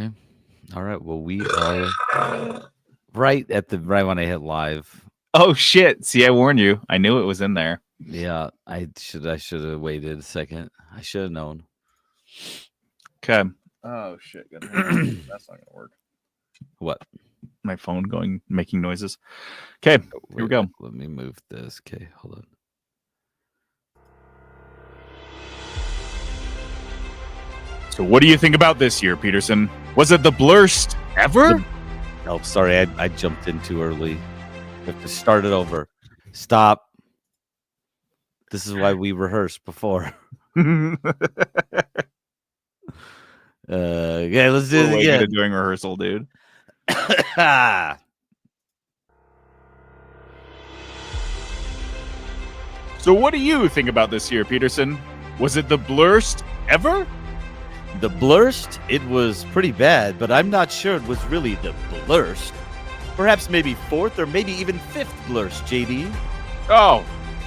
Okay. All right. Well, we are right when I hit live. Oh shit! See, I warned you. I knew it was in there. Yeah, I should have waited a second. I should have known. Okay. Oh shit! That's not gonna work. What? My phone making noises. Okay, here we go. Let me move this. Okay, hold on. So, what do you think about this year, Peterson? Was it the blurst ever? Oh, sorry, I jumped in too early. We have to start it over. Stop. This is why we rehearsed before. Yeah, let's do it again. Doing rehearsal, dude. So what do you think about this year, Peterson? Was it the blurst ever? The blurst? It was pretty bad, but I'm not sure it was really the blurst. Perhaps maybe fourth or maybe even fifth blurst, JD. Oh,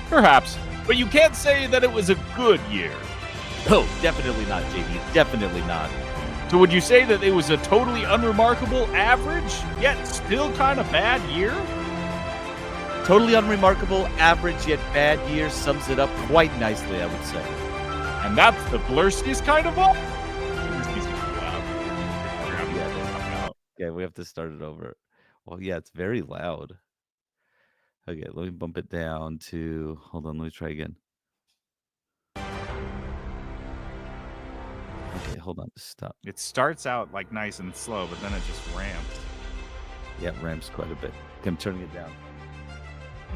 perhaps. But you can't say that it was a good year. Oh, definitely not, JD. Definitely not. So would you say that it was a totally unremarkable average, yet still kind of bad year? Totally unremarkable, average, yet bad year sums it up quite nicely, I would say. And that's the Blursties kind of all? Yeah, we have to start it over. Well, yeah, it's very loud. Okay, let me bump it down to... Hold on, let me try again. Okay, hold on. Stop. It starts out like nice and slow, but then it just ramps. Yeah, it ramps quite a bit. Okay, I'm turning it down.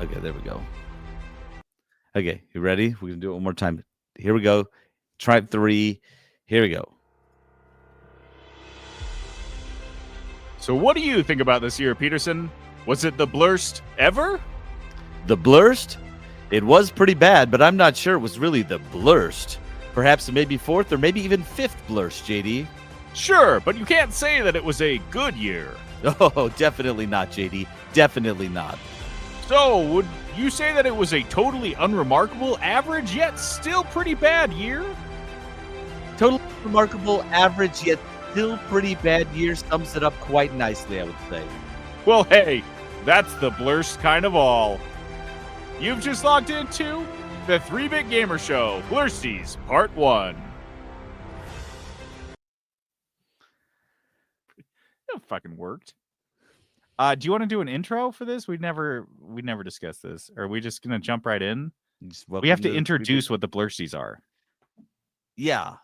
Okay, there we go. Okay, you ready? We're going to do it one more time. Here we go. Try 3. Here we go. So what do you think about this year, Peterson? Was it the blurst ever? The blurst? It was pretty bad, but I'm not sure it was really the blurst. Perhaps maybe fourth or maybe even fifth blurst, JD. Sure, but you can't say that it was a good year. Oh, definitely not, JD. Definitely not. So, would you say that it was a totally unremarkable, average, yet still pretty bad year? Totally remarkable, average, yet still pretty bad year sums it up quite nicely, I would say. Well, hey, that's the blurst kind of all. You've just logged into the 3-Bit Gamer Show, Blursties, Part 1. That fucking worked. Do you want to do an intro for this? We never discussed this. Or are we just gonna jump right in? We have to introduce what the Blursties are. Yeah.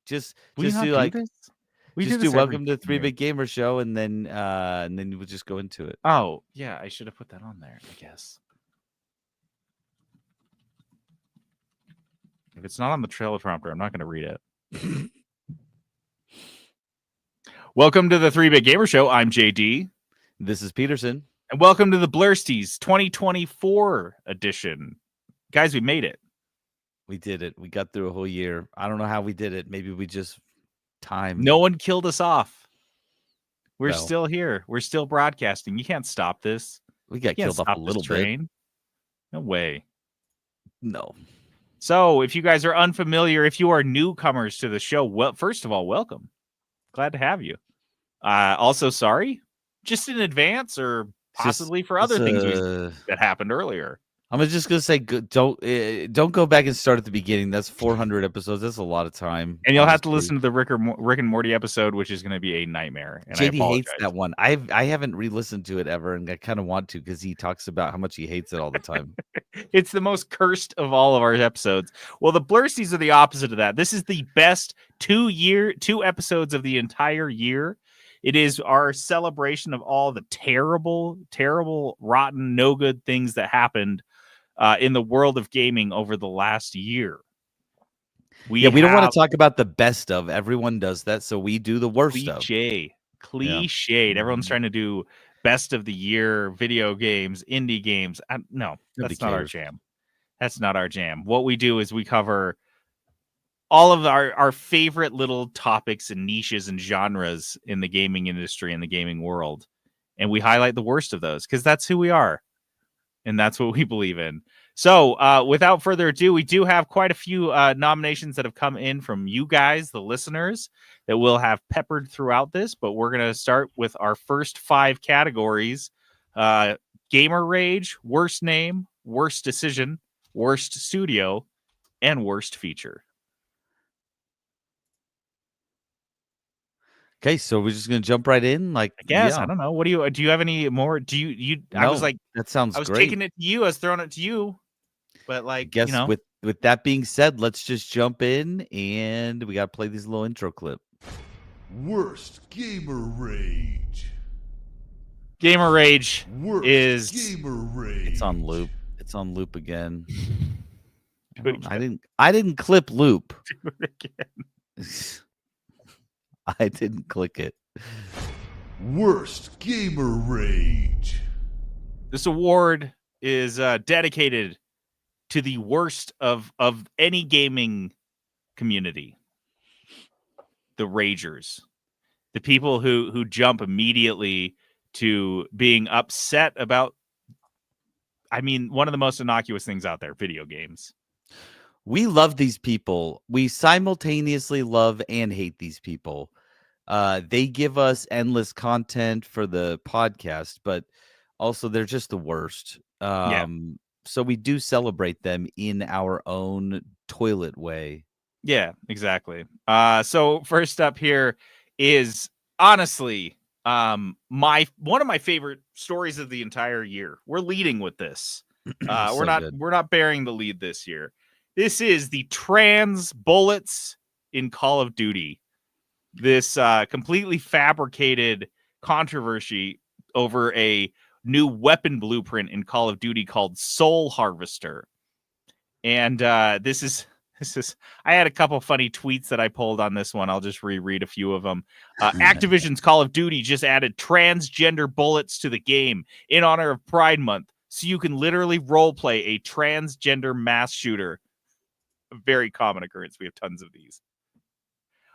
Just do like this? We just do welcome to the 3-Bit Gamer Show, and then we'll just go into it. Oh yeah, I should have put that on there, I guess. If it's not on the trailer prompter, I'm not going to read it. Welcome to the 3-Bit Gamer Show. I'm JD. This is Peterson. And welcome to the Blursties 2024 edition. Guys, we made it. We did it. We got through a whole year. I don't know how we did it. Maybe we just timed. No one killed us off. We're still here. We're still broadcasting. You can't stop this. We got killed off a little bit. No way. No. So, if you guys are unfamiliar, if you are newcomers to the show, well, first of all, welcome. Glad to have you. Also, sorry, just in advance or possibly for other things that happened earlier. I'm just gonna say, don't go back and start at the beginning. That's 400 episodes. That's a lot of time, and you'll have to listen to the Rick and Morty episode, which is going to be a nightmare. And JD hates that one. I haven't re-listened to it ever, and I kind of want to because he talks about how much he hates it all the time. It's the most cursed of all of our episodes. Well, the Blursties are the opposite of that. This is the best 2 episodes of the entire year. It is our celebration of all the terrible, rotten, no good things that happened in the world of gaming over the last year. We don't want to talk about the best of. Everyone does that, so we do the worst of. Cliched. Yeah. Everyone's trying to do best of the year video games, indie games. No, that's not our jam. That's not our jam. What we do is we cover all of our favorite little topics and niches and genres in the gaming industry and the gaming world, and we highlight the worst of those because that's who we are. And that's what we believe in. So, without further ado, we do have quite a few nominations that have come in from you guys, the listeners, that we'll have peppered throughout this. But we're going to start with our first 5 categories: Gamer Rage, Worst Name, Worst Decision, Worst Studio, and Worst Feature. Okay, so we're just gonna jump right in, like, I guess yeah. I don't know. What do you have any more? Do you? I was No, like, that sounds I was great. taking it to you. I was throwing it to you, but I like, guess with that being said, let's just jump in, and we gotta play this little intro clip. Worst Gamer Rage. Gamer Rage Worst is Gamer Rage. It's on loop. It's on loop again. Do it I didn't clip loop. Do it again. I didn't click it. Worst Gamer Rage. This award is dedicated to the worst of any gaming community. The ragers, the people who jump immediately to being upset about, I mean, one of the most innocuous things out there, video games. We love these people. We simultaneously love and hate these people. They give us endless content for the podcast, but also they're just the worst. Yeah. So we do celebrate them in our own toilet way. Yeah, exactly. So first up here is honestly one of my favorite stories of the entire year. We're leading with this. So good. We're not bearing the lead this year. This is the trans bullets in Call of Duty. This completely fabricated controversy over a new weapon blueprint in Call of Duty called Soul Harvester. And this is I had a couple funny tweets that I pulled on this one. I'll just reread a few of them. Activision's Call of Duty just added transgender bullets to the game in honor of Pride Month, so you can literally roleplay a transgender mass shooter. A very common occurrence. We have tons of these.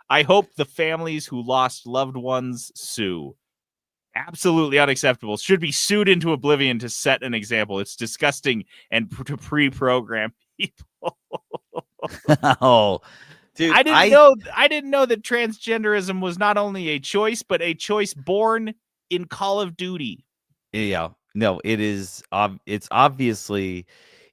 I hope the families who lost loved ones sue. Absolutely unacceptable. Should be sued into oblivion to set an example. It's disgusting and to pre-program people. Oh, dude, I didn't know that transgenderism was not only a choice, but a choice born in Call of Duty. Yeah, no, it is. It's obviously,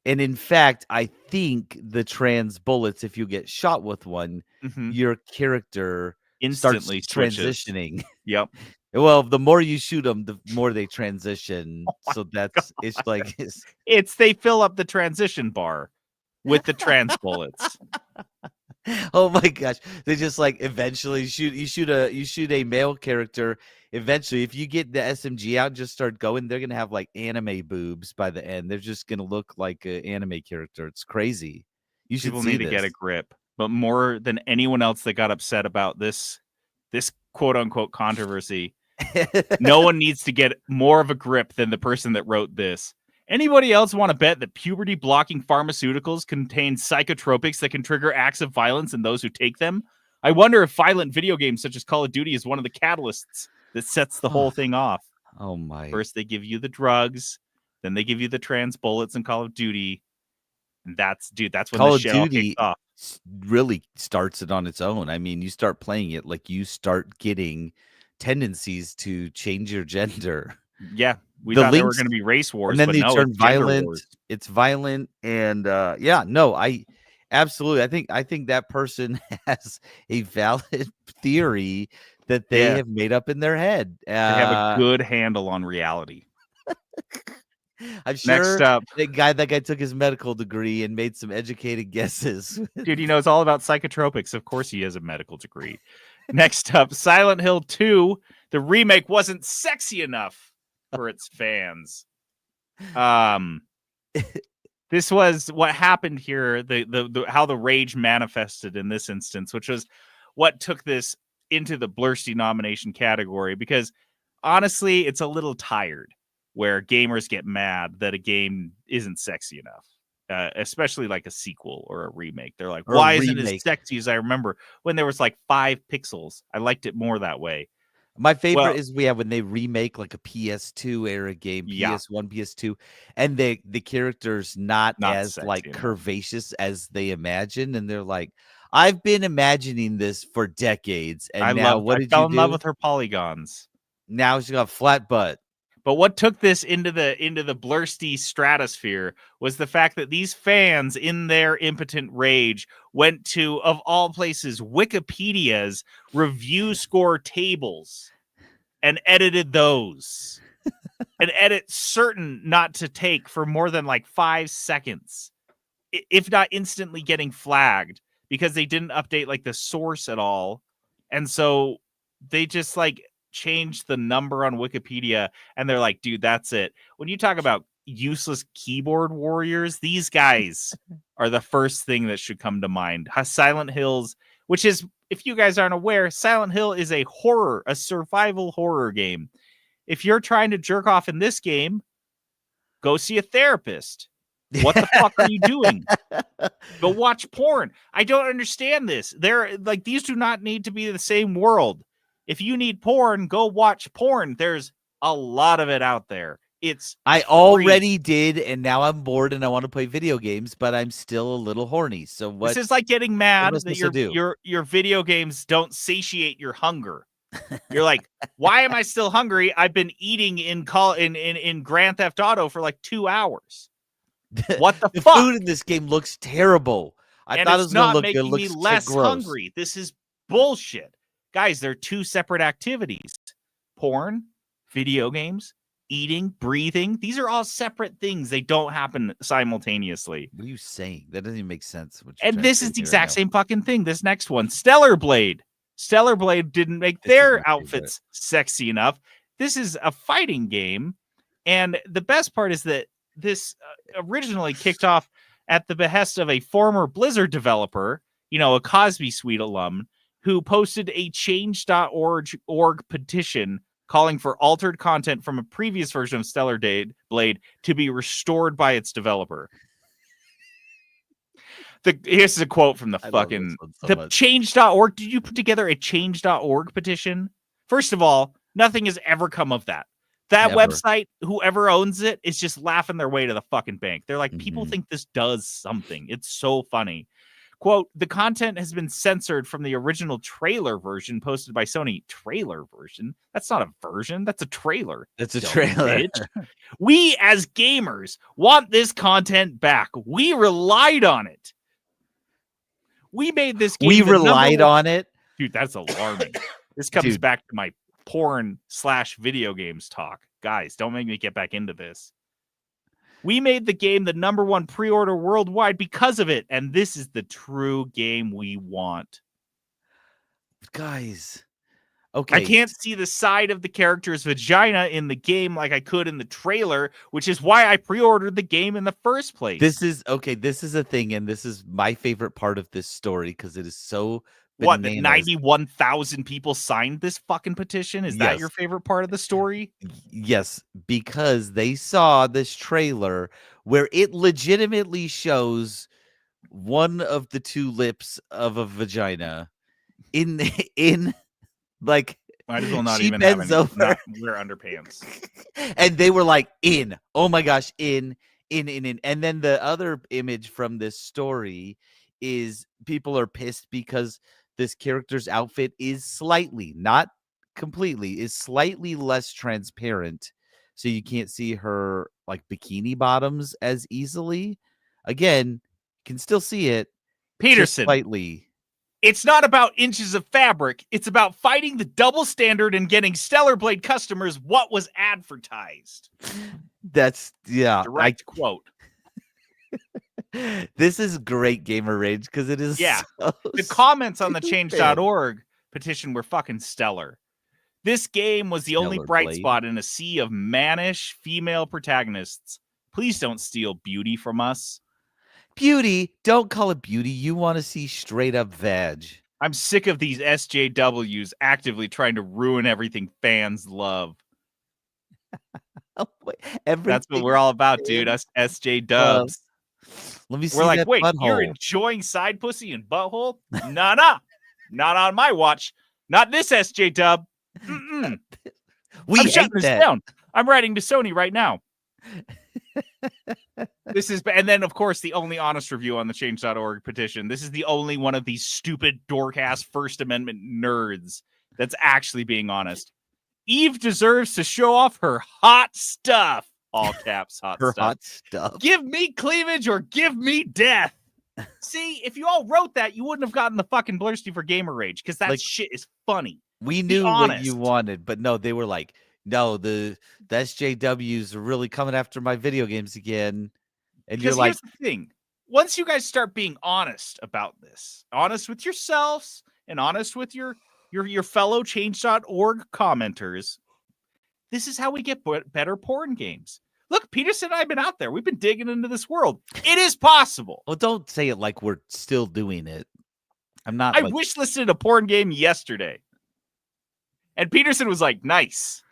and in fact, I think the trans bullets, if you get shot with one, your character Instantly starts switches. transitioning. Yep. Well, the more you shoot them, the more they transition. Oh So that's it's like they fill up the transition bar with the trans bullets. Oh my gosh. They just like eventually shoot a male character. Eventually, if you get the SMG out and just start going, they're gonna have like anime boobs by the end. They're just gonna look like an anime character. It's crazy. You should People see need to this. get a grip. But more than anyone else that got upset about this quote unquote controversy, no one needs to get more of a grip than the person that wrote this. Anybody else want to bet that puberty blocking pharmaceuticals contain psychotropics that can trigger acts of violence in those who take them? I wonder if violent video games such as Call of Duty is one of the catalysts that sets the whole thing off. Oh my. First they give you the drugs, then they give you the trans bullets in Call of Duty. And that's when Call the of shit all Duty kicks off. really starts it on its own. I mean, you start playing it, like you start getting tendencies to change your gender. Yeah, we thought there were going to be race wars, and then but they no, turn it's gender violent. wars. It's violent, and yeah, no, I absolutely. I think that person has a valid theory that they have made up in their head. They have a good handle on reality. I'm sure Next up, that guy took his medical degree and made some educated guesses. Dude, he knows all about psychotropics. Of course he has a medical degree. Next up, Silent Hill 2. The remake wasn't sexy enough for its fans. This was what happened here, the how the rage manifested in this instance, which was what took this into the Blursty nomination category, because honestly, it's a little tired where gamers get mad that a game isn't sexy enough. Especially like a sequel or a remake. They're like, why isn't it as sexy as I remember when there was like 5 pixels? I liked it more that way. My favorite Well, is when they remake like a PS2 era game, yeah, PS1, PS2, and the character's not not as like sexy enough. curvaceous as they imagine, and they're like, "I've been imagining this for decades, and now what I did you fell in love do? with her polygons. Now she got a flat butt." But what took this into the Blursty stratosphere was the fact that these fans, in their impotent rage, went to, of all places, Wikipedia's review score tables and edited those. And edit certain not to take for more than like 5 seconds, if not instantly getting flagged because they didn't update like the source at all. And so they just like changed the number on Wikipedia and they're like, dude, that's it. When you talk about useless keyboard warriors, these guys are the first thing that should come to mind. Silent Hills, which is, if you guys aren't aware, Silent Hill is a survival horror game. If you're trying to jerk off in this game, go see a therapist. What the fuck are you doing? Go watch porn. I don't understand this. They're like, these do not need to be the same world. If you need porn, go watch porn. There's a lot of it out there. I free. already did, and now I'm bored and I want to play video games, but I'm still a little horny. So what? This is like getting What am mad I that supposed to do? your video games don't satiate your hunger. You're like, why am I still hungry? I've been eating in Grand Theft Auto for like 2 hours. What the fuck? Food in this game looks terrible. I And thought it it's was gonna not look good. It making me looks less gross. hungry. This is bullshit. Guys, they're two separate activities. Porn, video games, eating, breathing. These are all separate things. They don't happen simultaneously. What are you saying? That doesn't even make sense. And this is the exact same fucking thing. This next one, Stellar Blade. Stellar Blade didn't make This is their my outfits sexy enough. This is a fighting game. And the best part is that this originally kicked off at the behest of a former Blizzard developer, a Cosby Suite alum, who posted a change.org petition calling for altered content from a previous version of Stellar Blade to be restored by its developer. Here's a quote from the change.org. Did you put together a change.org petition? First of all, nothing has ever come of that. That Never. website, whoever owns it, is just laughing their way to the fucking bank. They're like, people think this does something. It's so funny. Quote, the content has been censored from the original trailer version posted by Sony. Trailer version? That's not a version. That's a trailer. It's a trailer. We, as gamers, want this content back. We relied on it. We made this game. We relied on it? Dude, that's alarming. This comes back to my porn/video games talk. Guys, don't make me get back into this. We made the game the #1 pre-order worldwide because of it, and this is the true game we want. Guys, okay. I can't see the side of the character's vagina in the game like I could in the trailer, which is why I pre-ordered the game in the first place. This is a thing, and this is my favorite part of this story because it is so bananas. What, that 91,000 people signed this fucking petition? Is that your favorite part of the story? Yes, because they saw this trailer where it legitimately shows one of the two lips of a vagina in like, might as well not she even bends over. Not wear underpants. And they were like, oh my gosh, in. And then the other image from this story is people are pissed because this character's outfit is slightly, not completely, is slightly less transparent. So you can't see her like bikini bottoms as easily. Again, can still see it. Peterson, slightly. It's not about inches of fabric. It's about fighting the double standard and getting Stellar Blade customers what was advertised. That's, direct quote. This is great gamer rage because it is the comments on the change.org petition were fucking stellar. This game was the only bright spot in a sea of mannish female protagonists. Please don't steal beauty from us. Beauty? Don't call it beauty. You want to see straight up vag. I'm sick of these SJWs actively trying to ruin everything fans love. That's what we're all about, dude. Us SJ dubs. Let me see. We're like, that wait, butthole. You're enjoying side pussy and butthole? Nah. Not on my watch. Not this SJ dub. We I'm hate shutting this that. down. I'm writing to Sony right now. And then, of course, the only honest review on the change.org petition. This is the only one of these stupid dork-ass First Amendment nerds that's actually being honest. Eve deserves to show off her hot stuff. All caps, hot Her stuff. hot stuff. Give me cleavage or give me death. See, if you all wrote that, you wouldn't have gotten the fucking Blursty for Gamer Rage, because that shit is funny. We Be knew what you honest. wanted, but no, they were like, no, the SJWs are really coming after my video games again. And Because you're like, here's the thing. Once you guys start being honest about this, honest with yourselves and honest with your fellow change.org commenters, this is how we get better porn games. Look, Peterson and I have been out there. We've been digging into this world. It is possible. well, don't say it like we're still doing it. I'm not. I wish listed a porn game yesterday. And Peterson was like, nice.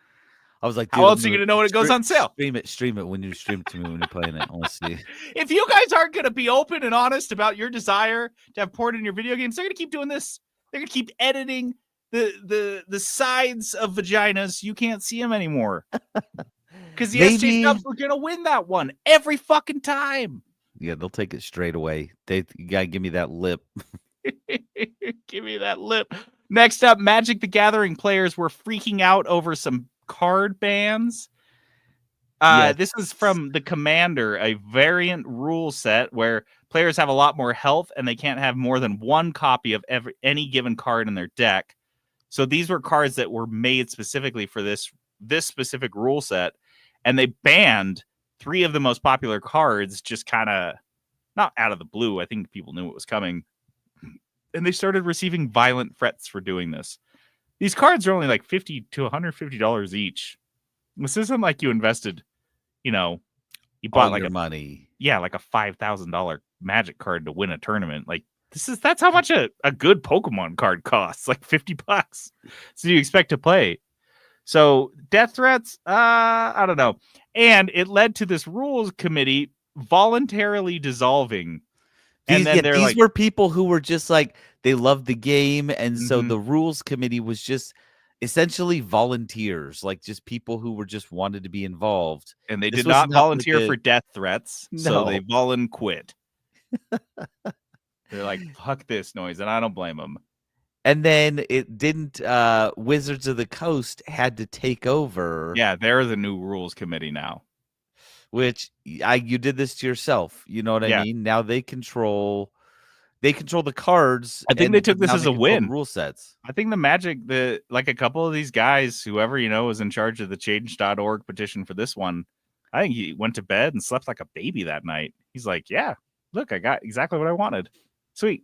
I was like, how else are you going to know when it goes on sale? Stream it when you stream it to me when you're playing it. I want to see. If you guys aren't going to be open and honest about your desire to have porn in your video games, they're going to keep doing this. They're going to keep editing the sides of vaginas. You can't see them anymore. Because the SJ Dubs were going to win that one every fucking time. Yeah, they'll take it straight away. You got to give me that lip. Give me that lip. Next up, Magic the Gathering players were freaking out over some card bans. Yes. This is from the Commander, a variant rule set where players have a lot more health and they can't have more than one copy of any given card in their deck. So these were cards that were made specifically for this specific rule set, and they banned 3 of the most popular cards just kind of not out of the blue. I think people knew it was coming. And they started receiving violent threats for doing this. These cards are only like $50 to $150 each. This isn't like you invested, you bought like money. Yeah, like a $5,000 Magic card to win a tournament. Like that's how much a good Pokemon card costs, like $50. So you expect to play. So death threats, I don't know. And it led to this rules committee voluntarily dissolving. These were people who were just like, they loved the game. And so the rules committee was just essentially volunteers, like just people who were just wanted to be involved. And they did not volunteer for death threats. No. So they quit. They're like, fuck this noise. And I don't blame them. And then it didn't, Wizards of the Coast had to take over. Yeah, they're the new rules committee now. Which you did this to yourself. You know what I mean? Now they control the cards. I think they took this as a win. Rule sets. I think the Magic, like a couple of these guys, whoever was in charge of the change.org petition for this one, I think he went to bed and slept like a baby that night. He's like, yeah, look, I got exactly what I wanted. Sweet.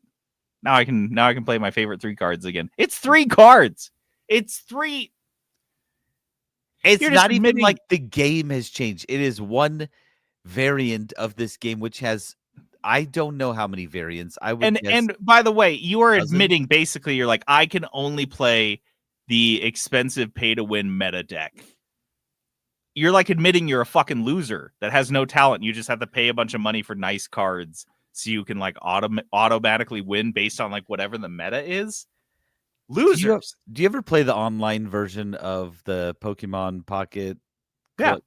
Now I can play my favorite 3 cards again. It's 3 cards. It's 3. It's not even like the game has changed. It is one variant of this game, which has, I don't know how many variants. And by the way, you are admitting basically you're like, I can only play the expensive pay to win meta deck. You're like admitting you're a fucking loser that has no talent. You just have to pay a bunch of money for nice cards so you can like automatically win based on like whatever the meta is. Losers. Do you ever play the online version of the Pokemon Pocket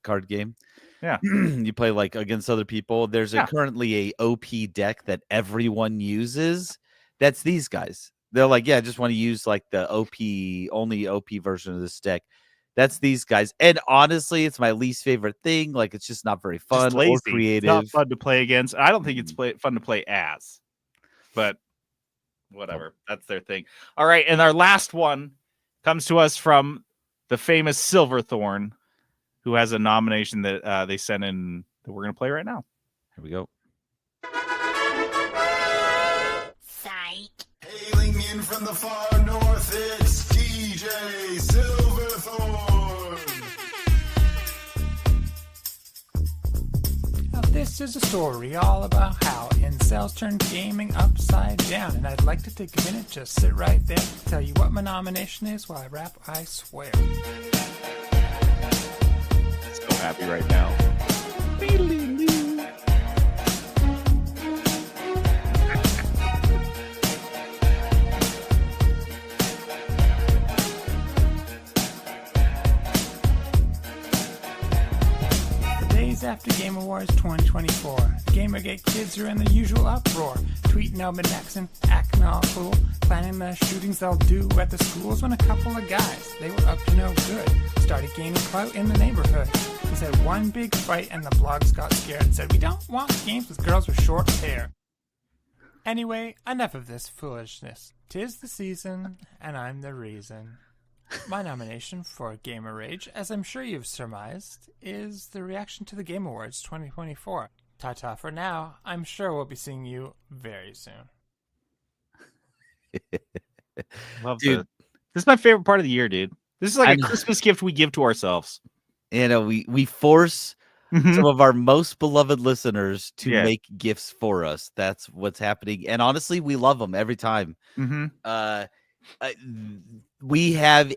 card game? Yeah. You play like against other people. There's currently a OP deck that everyone uses. That's these guys. They're like, yeah, I just want to use like the only OP version of this deck. That's these guys. And honestly, it's my least favorite thing. Like, it's just not very fun or creative. It's not fun to play against. I don't think it's fun to play as. But whatever. That's their thing. All right. And our last one comes to us from the famous Silverthorn, who has a nomination that they sent in that we're going to play right now. Here we go. Psych. Hailing in from the far north, it's DJ Silverthorn. Now this is a story all about how incels turn gaming upside down. And I'd like to take a minute, just sit right there, tell you what my nomination is while I rap, I swear. So happy right now. after Game Awards 2024. Gamergate kids are in the usual uproar, tweeting out and acting all cool, planning the shootings they'll do at the schools when a couple of guys, they were up to no good, started gaining clout in the neighborhood. They said one big fight and the blogs got scared and said, we don't want games with girls with short hair. Anyway, enough of this foolishness. 'Tis the season, and I'm the reason. My nomination for Gamer Rage, as I'm sure you've surmised, is the reaction to the Game Awards 2024. Ta-ta for now. I'm sure we'll be seeing you very soon. Love Dude. This is my favorite part of the year, dude. This is like I a know. Christmas gift we give to ourselves. You know, we force some of our most beloved listeners to Yeah. make gifts for us. That's what's happening. And honestly, we love them every time. We have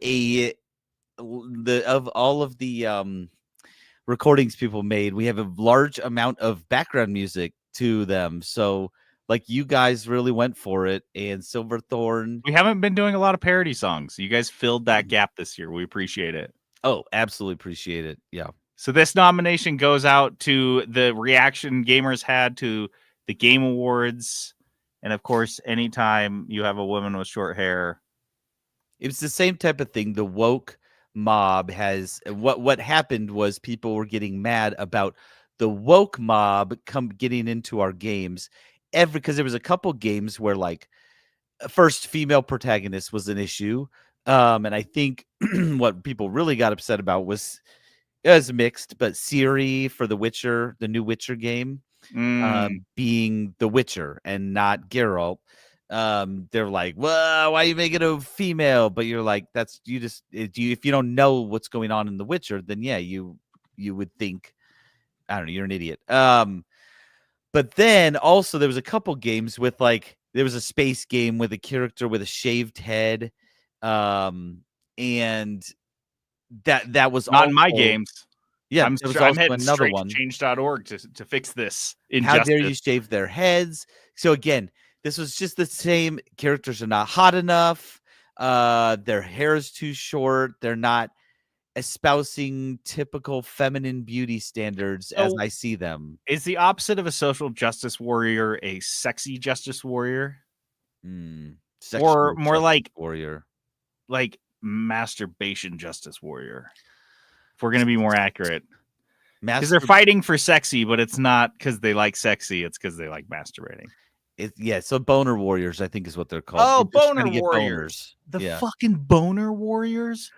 of all of the recordings people made, we have a large amount of background music to them. So like you guys really went for it, and Silverthorn. We haven't been doing a lot of parody songs. You guys filled that gap this year. We appreciate it. Oh, absolutely appreciate it. Yeah. So this nomination goes out to the reaction gamers had to the Game Awards. And of course, anytime you have a woman with short hair. It's the same type of thing. The woke mob has what happened was people were getting mad about the woke mob getting into our games because there was a couple games where like first female protagonist was an issue. And I think what people really got upset about was mixed, but Ciri for the Witcher, the new Witcher game, being the Witcher and not Geralt. They're like, well, why are you making a female? But you're like, if you don't know what's going on in The Witcher, then yeah, you would think, I don't know, you're an idiot. But then also there was a couple games with like, there was a space game with a character with a shaved head. And that was not in my also- games. Yeah, I'm there was sure I'm also heading another straight one. to change.org to fix this How injustice. dare you shave their heads? So again, this was just the same. Characters are not hot enough. Their hair is too short. They're not espousing typical feminine beauty standards as So- I see them. Is the opposite of a social justice warrior a sexy justice warrior? Sexual more justice like- warrior. Like masturbation justice warrior. If we're going to be more accurate. Because they're fighting for sexy, but it's not because they like sexy. It's because they like masturbating. So boner warriors, I think, is what they're called. Oh, They're just trying boner to get warriors. boners. The Yeah. fucking boner warriors?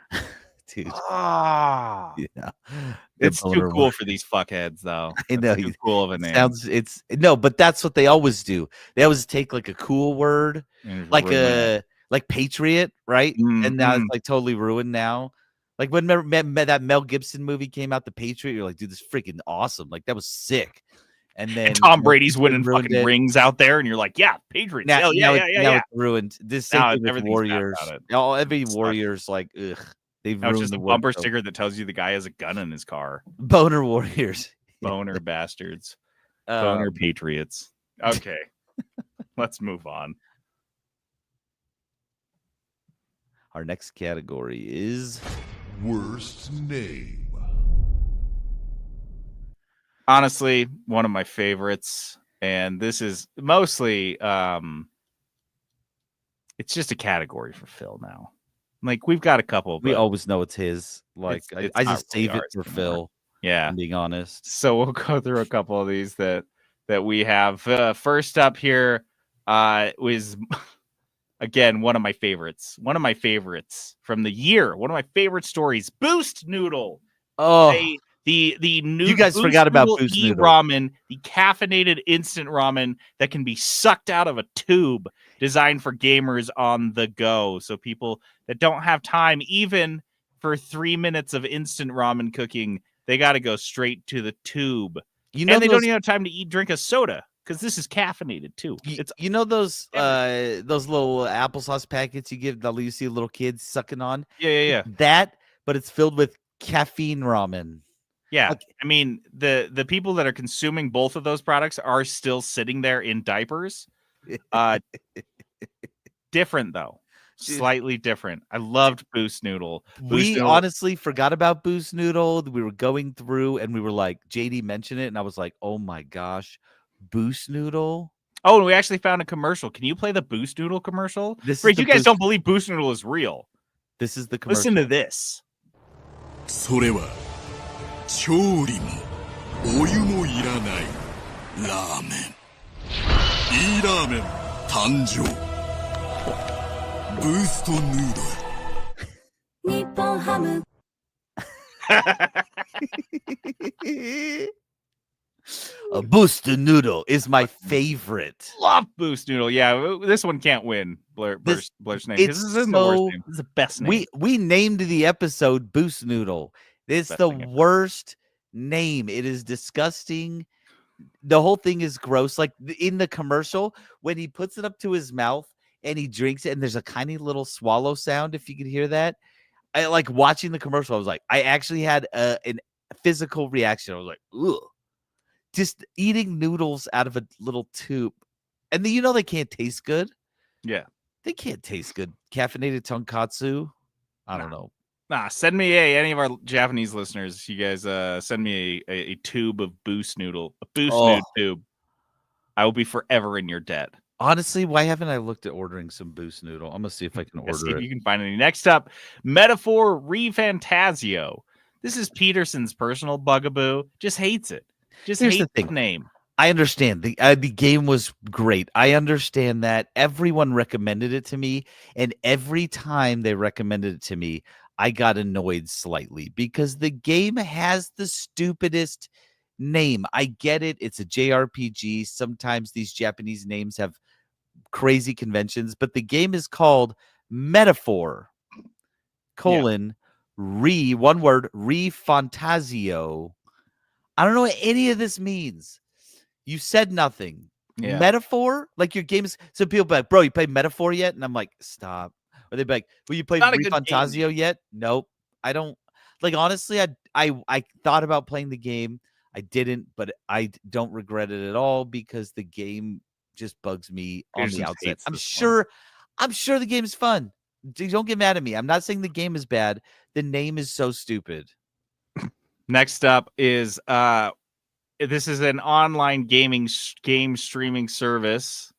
Dude. Ah. Yeah. It's too boner cool for these fuckheads, though. I know, That's too cool of a name. But that's what they always do. They always take like a cool word, And like ruin it. like patriot, right? And now Mhm. it's like totally ruined now. Like when that Mel Gibson movie came out, The Patriot, you're like, dude, this is freaking awesome. Like that was sick. And then And Tom Mel Brady's Gibson winning ruined fucking it. rings out there, and you're like, yeah, Patriots. Now, Hell yeah, now yeah. it's ruined. This same Now thing with everything's bad Warriors. about it. Every Sucks. Warriors like ugh. They've Now it's ruined just the a word. bumper so- sticker that tells you the guy has a gun in his car. Boner Warriors. Boner bastards. Boner Um, patriots. Okay. Let's move on. Our next category is Worst name. Honestly, one of my favorites. And this is mostly it's just a category for Phil now. Like we've got a couple, we but always know it's his. Like it's I not just really save it ours for anymore. Phil. yeah. I'm being honest. So we'll go through a couple of these that we have. First up here was again one of my favorites. One of my favorites from the year. One of my favorite stories. Boost Noodle. Oh, The new You guys Boost forgot about Noodle Boost Noodle. ramen, the caffeinated instant ramen that can be sucked out of a tube, designed for gamers on the go. So people that don't have time even for 3 minutes of instant ramen cooking, they got to go straight to the tube. you know And they those, don't even have time to drink a soda because this is caffeinated too. It's you know those little applesauce packets you see little kids sucking on. yeah. That, but it's filled with caffeine ramen. Yeah, Like- I mean the people that are consuming both of those products are still sitting there in diapers. Different though. slightly different. I loved Boost Noodle. We Noodle- honestly forgot about Boost Noodle. We were going through and we were like, JD mentioned it, and I was like, oh my gosh, Boost Noodle. Oh, and we actually found a commercial. Can you play the Boost Noodle commercial? This is Rick, the you guys Boost- don't believe Boost Noodle is real. This is the commercial. Listen to this. それは調理もお湯もいらないラーメンいいラーメン誕生ブーストヌードル日本ハム A Boost Noodle is my favorite. Love Boost Noodle. Yeah, this one can't win. Blur's name. it's This isn't the worst so- name. This is the best name. We named the episode Boost Noodle. It's Best the thing ever. worst name. It is disgusting. The whole thing is gross. Like in the commercial, when he puts it up to his mouth and he drinks it, and there's a tiny little swallow sound, if you could hear that. I like watching the commercial. I was like, I actually had an physical reaction. I was like, ugh. Just eating noodles out of a little tube. And then, they can't taste good. Yeah. They can't taste good. Caffeinated tonkatsu. I don't know. Nah, send me any of our Japanese listeners. You guys send me a tube of Boost Noodle. A Boost Noodle tube. I will be forever in your debt. Honestly, why haven't I looked at ordering some Boost Noodle? I'm going to see if I can Let's see order if it. you can find any. Next up, Metaphor Refantasio. This is Peterson's personal bugaboo. Just hates it. Just Here's hates the thing. the name. I understand. The game was great. I understand that. Everyone recommended it to me. And every time they recommended it to me, I got annoyed slightly because the game has the stupidest name. I get it. It's a JRPG. Sometimes these Japanese names have crazy conventions, but the game is called Metaphor, one word, Refantasio. I don't know what any of this means. You said nothing. Yeah. Metaphor? Like your game is. So people be like, bro, you played Metaphor yet? And I'm like, stop. Or they'd be like, will you play Not a good Refantasio yet? Nope. I don't. Like, honestly, I thought about playing the game. I didn't, but I don't regret it at all because the game just bugs me on Pearson the outset. hates I'm this sure the game is fun. Don't get mad at me. I'm not saying the game is bad. The name is so stupid. Next up is this is an online game streaming service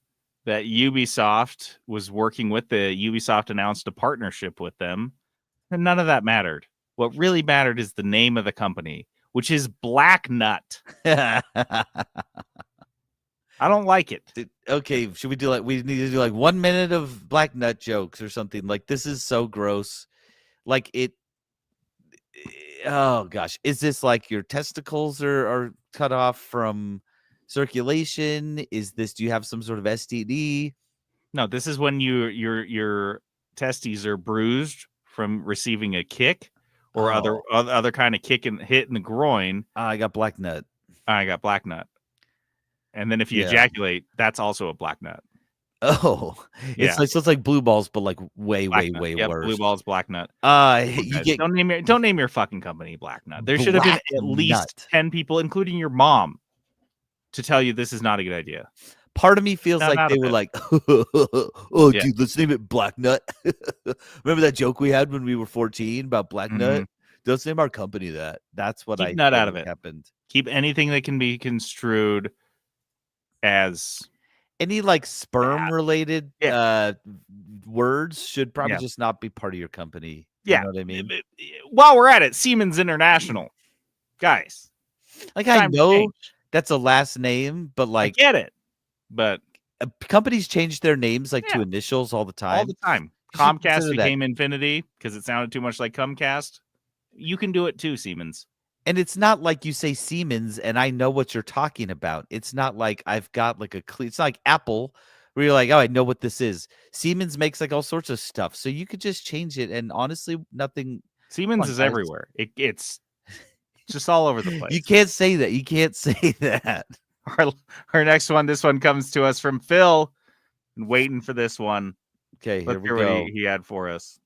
that Ubisoft was working with. Ubisoft announced a partnership with them, and none of that mattered. What really mattered is the name of the company, which is Black Nut. I don't like it. Okay, should we do we need to do 1 minute of Black Nut jokes or something? Like, this is so gross. Like oh gosh, is this like your testicles are cut off from circulation? Do you have some sort of STD? No, this is when your testes are bruised from receiving a kick or other kind of kick and hit in the groin. I got Black Nut. I got Black Nut. And then if you Yeah. ejaculate, that's also a Black Nut. Oh, Yeah. it's like blue balls, but like way Black Nut. Yep, worse. Blue Balls, Black Nut. You Guys, get don't name your fucking company Black Nut. There should have been Black at least Nut. 10 people, including your mom, to tell you this is not a good idea. part of me feels Not like out they of were it. like, oh, Yeah. dude, let's name it Black Nut. Remember that joke we had when we were 14 about Black Nut? Let's name our company that. That's what Keep I nut out of think it. happened. Keep anything that can be construed as Any sperm related words should probably Yeah. just not be part of your company. Yeah. You know what I mean? While we're at it, Siemens International. Guys, I time to know change. that's a last name, but I get it. But companies change their names to Yeah. initials all the time. all the time. You should Comcast consider that. became Infinity because it sounded too much like Comcast. You can do it too, Siemens. And it's not like you say Siemens and I know what you're talking about. It's not like I've got it's not like Apple where you're like, oh, I know what this is. Siemens makes all sorts of stuff. So you could just change it. And honestly, nothing. Siemens on, is guys. everywhere. It's just all over the place. You can't say that. You can't say that. Our next one, this one comes to us from Phil. And waiting for this one. Okay, here Let's we hear what go. he had for us.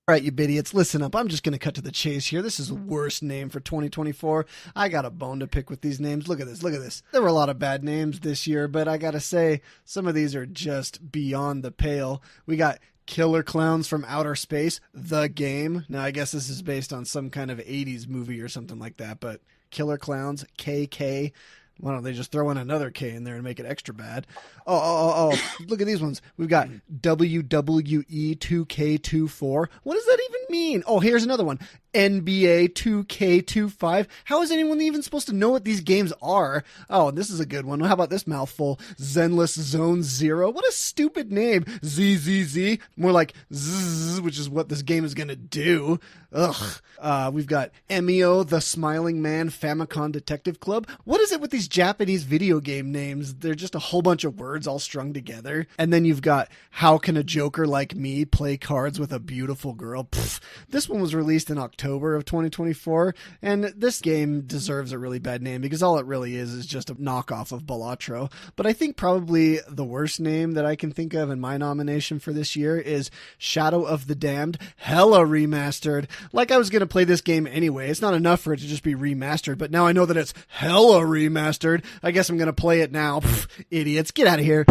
All right, you idiots, listen up. I'm just going to cut to the chase here. This is the worst name for 2024. I got a bone to pick with these names. Look at this. Look at this. There were a lot of bad names this year, but I got to say, some of these are just beyond the pale. We got Killer Clowns from Outer Space, the game. Now, I guess this is based on some kind of 80s movie or something like that, but Killer Clowns, KK. Why don't they just throw in another K in there and make it extra bad? Oh. Look at these ones. We've got WWE 2K24. What does that even mean? Oh, here's another one. NBA 2K25. How is anyone even supposed to know what these games are? Oh, this is a good one. How about this mouthful? Zenless Zone Zero. What a stupid name. ZZZ. More like Zzz, which is what this game is going to do. Ugh. We've got Emio, the Smiling Man Famicom Detective Club. What is it with these Japanese video game names? They're just a whole bunch of words all strung together. And then you've got How Can a Joker Like Me Play Cards with a Beautiful Girl? Pfft. This one was released in October of 2024, and this game deserves a really bad name because all it really is just a knockoff of Balatro. But I think probably the worst name that I can think of in my nomination for this year is Shadow of the Damned Hella Remastered. Like I was going to play this game anyway. It's not enough for it to just be remastered, but now I know that it's hella remastered. I guess I'm going to play it now. Pfft, idiots, get out of here.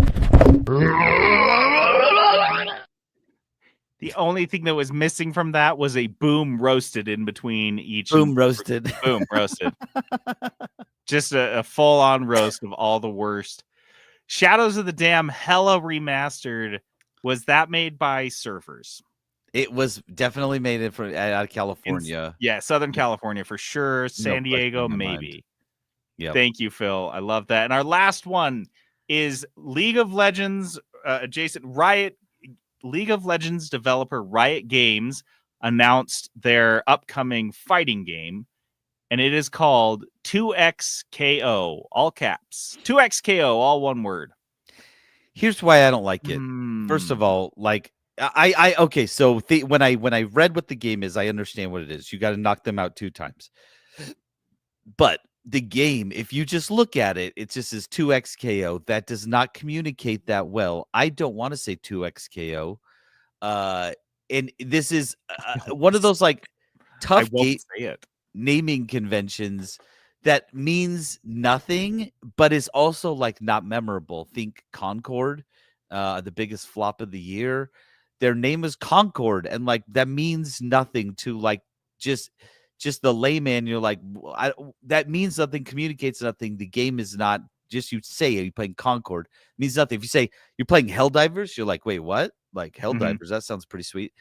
The only thing that was missing from that was a boom roasted in between each. Boom roasted. Boom roasted. Just a full-on roast of all the worst. Shadows of the Dam Hella Remastered. Was that made by surfers? It was definitely made out of California. Southern California for sure. San Diego, maybe. Yeah. Thank you, Phil. I love that. And our last one is League of Legends adjacent League of Legends developer Riot Games announced their upcoming fighting game, and it is called 2XKO, all caps. 2XKO, all one word. Here's why I don't like it. First of all, like okay, so when I read what the game is, I understand what it is. You got to knock them out 2 times. But the game, if you just look at it, it just says 2XKO. That does not communicate that well. I don't want to say 2XKO. And this is one of those like tough naming conventions that means nothing, but is also like not memorable. Think Concord, the biggest flop of the year. Their name is Concord, and like that means nothing to like just the layman. You're like, that means nothing, communicates nothing. The game is not just, you say you're playing Concord, means nothing. If you say you're playing Helldivers, you're like, wait, what? Like Helldivers, that sounds pretty sweet.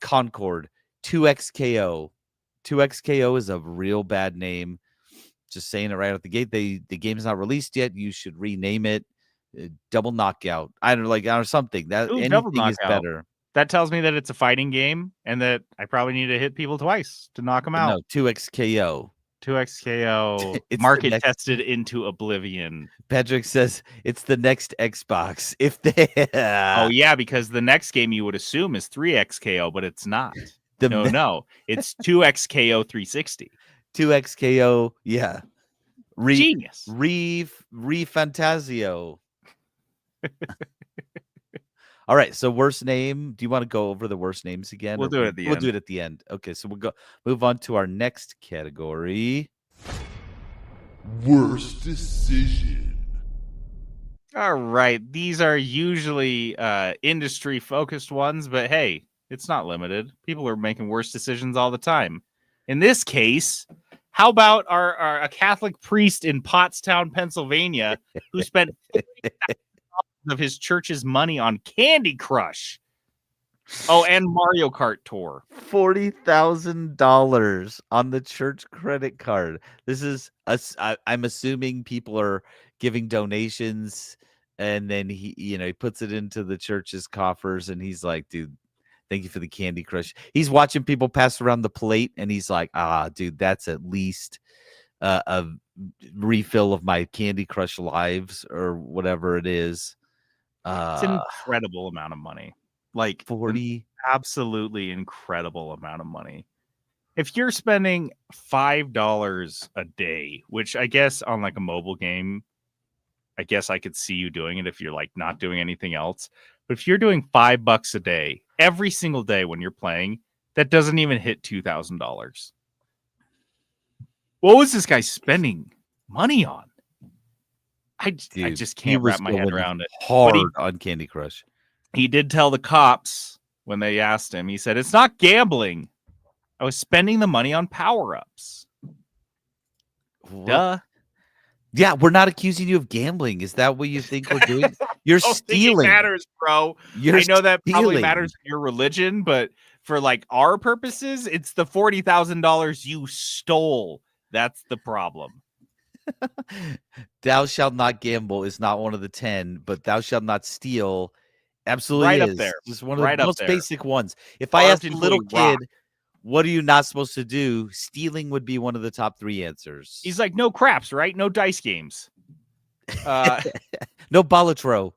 Concord, 2XKO. 2XKO is a real bad name. Just saying it right out the gate. The game's not released yet. You should rename it. Double Knockout. I don't know, or something. That anything is better. That tells me that it's a fighting game and that I probably need to hit people twice to knock them out. No, 2XKO. 2XKO. Market tested into oblivion. Patrick says it's the next Xbox. If they Oh yeah, because the next game you would assume is 3XKO, but it's not. No. It's 2XKO 360. 2XKO, yeah. Genius. Fantasio. All right, so worst name. Do you want to go over the worst names again? We'll do it at the end. We'll do it at the end. Okay, so we'll move on to our next category. Worst decision. All right, these are usually industry-focused ones, but hey, it's not limited. People are making worse decisions all the time. In this case, how about a Catholic priest in Pottstown, Pennsylvania, who spent of his church's money on Candy Crush? Oh, and Mario Kart Tour. $40,000 on the church credit card. This is I'm assuming people are giving donations, and then he puts it into the church's coffers, and he's like, dude, thank you for the Candy Crush. He's watching people pass around the plate, and he's like, dude, that's at least a refill of my Candy Crush lives or whatever it is. It's an incredible amount of money. Like 40, absolutely incredible amount of money. If you're spending $5 a day, which I guess on like a mobile game, I guess I could see you doing it if you're like not doing anything else. But if you're doing $5 a day every single day when you're playing, that doesn't even hit $2,000. What was this guy spending money on? I just can't wrap my head around it. Hard on Candy Crush. He did tell the cops when they asked him. He said, "It's not gambling. I was spending the money on power-ups." What? Duh. Yeah, we're not accusing you of gambling. Is that what you think we're doing? You're Don't think it stealing. matters, bro. You're I know that probably stealing. matters in your religion, but for like our purposes, it's the $40,000 you stole. That's the problem. Thou shalt not gamble is not one of the 10, but thou shalt not steal absolutely Right up is. there. Just one of Right the up most there. basic ones. If I Carved asked a into little a rock. kid, what are you not supposed to do? Stealing would be one of the top 3 answers. He's like, no craps, right? No dice games. No Balatro.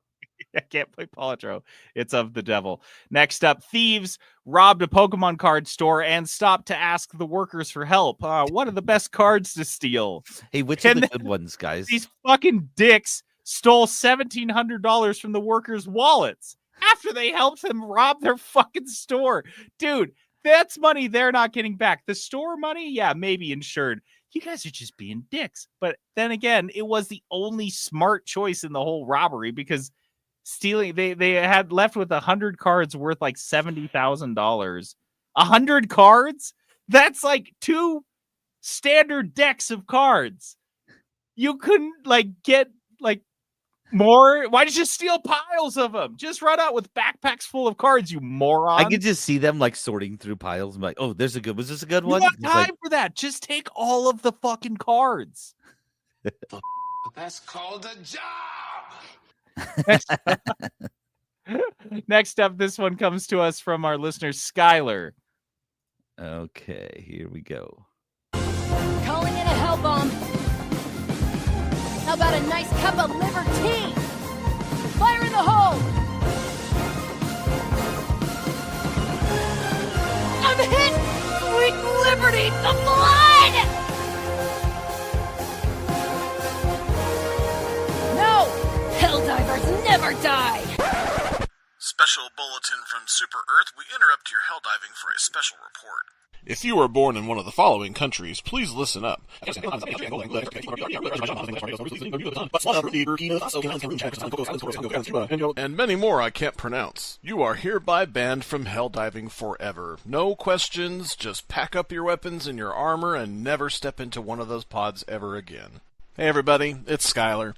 I can't play Politro. It's of the devil. Next up, thieves robbed a Pokemon card store and stopped to ask the workers for help. What are the best cards to steal? Hey, which are And the then good ones, guys? These fucking dicks stole $1,700 from the workers' wallets after they helped them rob their fucking store. Dude, that's money they're not getting back. The store money, yeah, maybe insured. You guys are just being dicks. But then again, it was the only smart choice in the whole robbery because stealing, they had left with 100 cards worth like $70,000. 100 cards? That's like 2 standard decks of cards. You couldn't like get like more. Why did you steal piles of them? Just run out with backpacks full of cards, you moron. I could just see them like sorting through piles. I'm like, oh, there's a good. Was this a good You one? have It's time like, for that. Just take all of the fucking cards. That's called a job. Next up, this one comes to us from our listener Skylar. okay, here we go. Calling in a hell bomb. How about a nice cup of liver tea? Fire in the hole! I'm hit! Sweet liberty, the blood! No! Helldivers never die! Special bulletin from Super Earth. We interrupt your helldiving for a special report. If you were born in one of the following countries, please listen up. And many more I can't pronounce. You are hereby banned from helldiving forever. No questions, just pack up your weapons and your armor and never step into one of those pods ever again. Hey everybody, it's Skylar.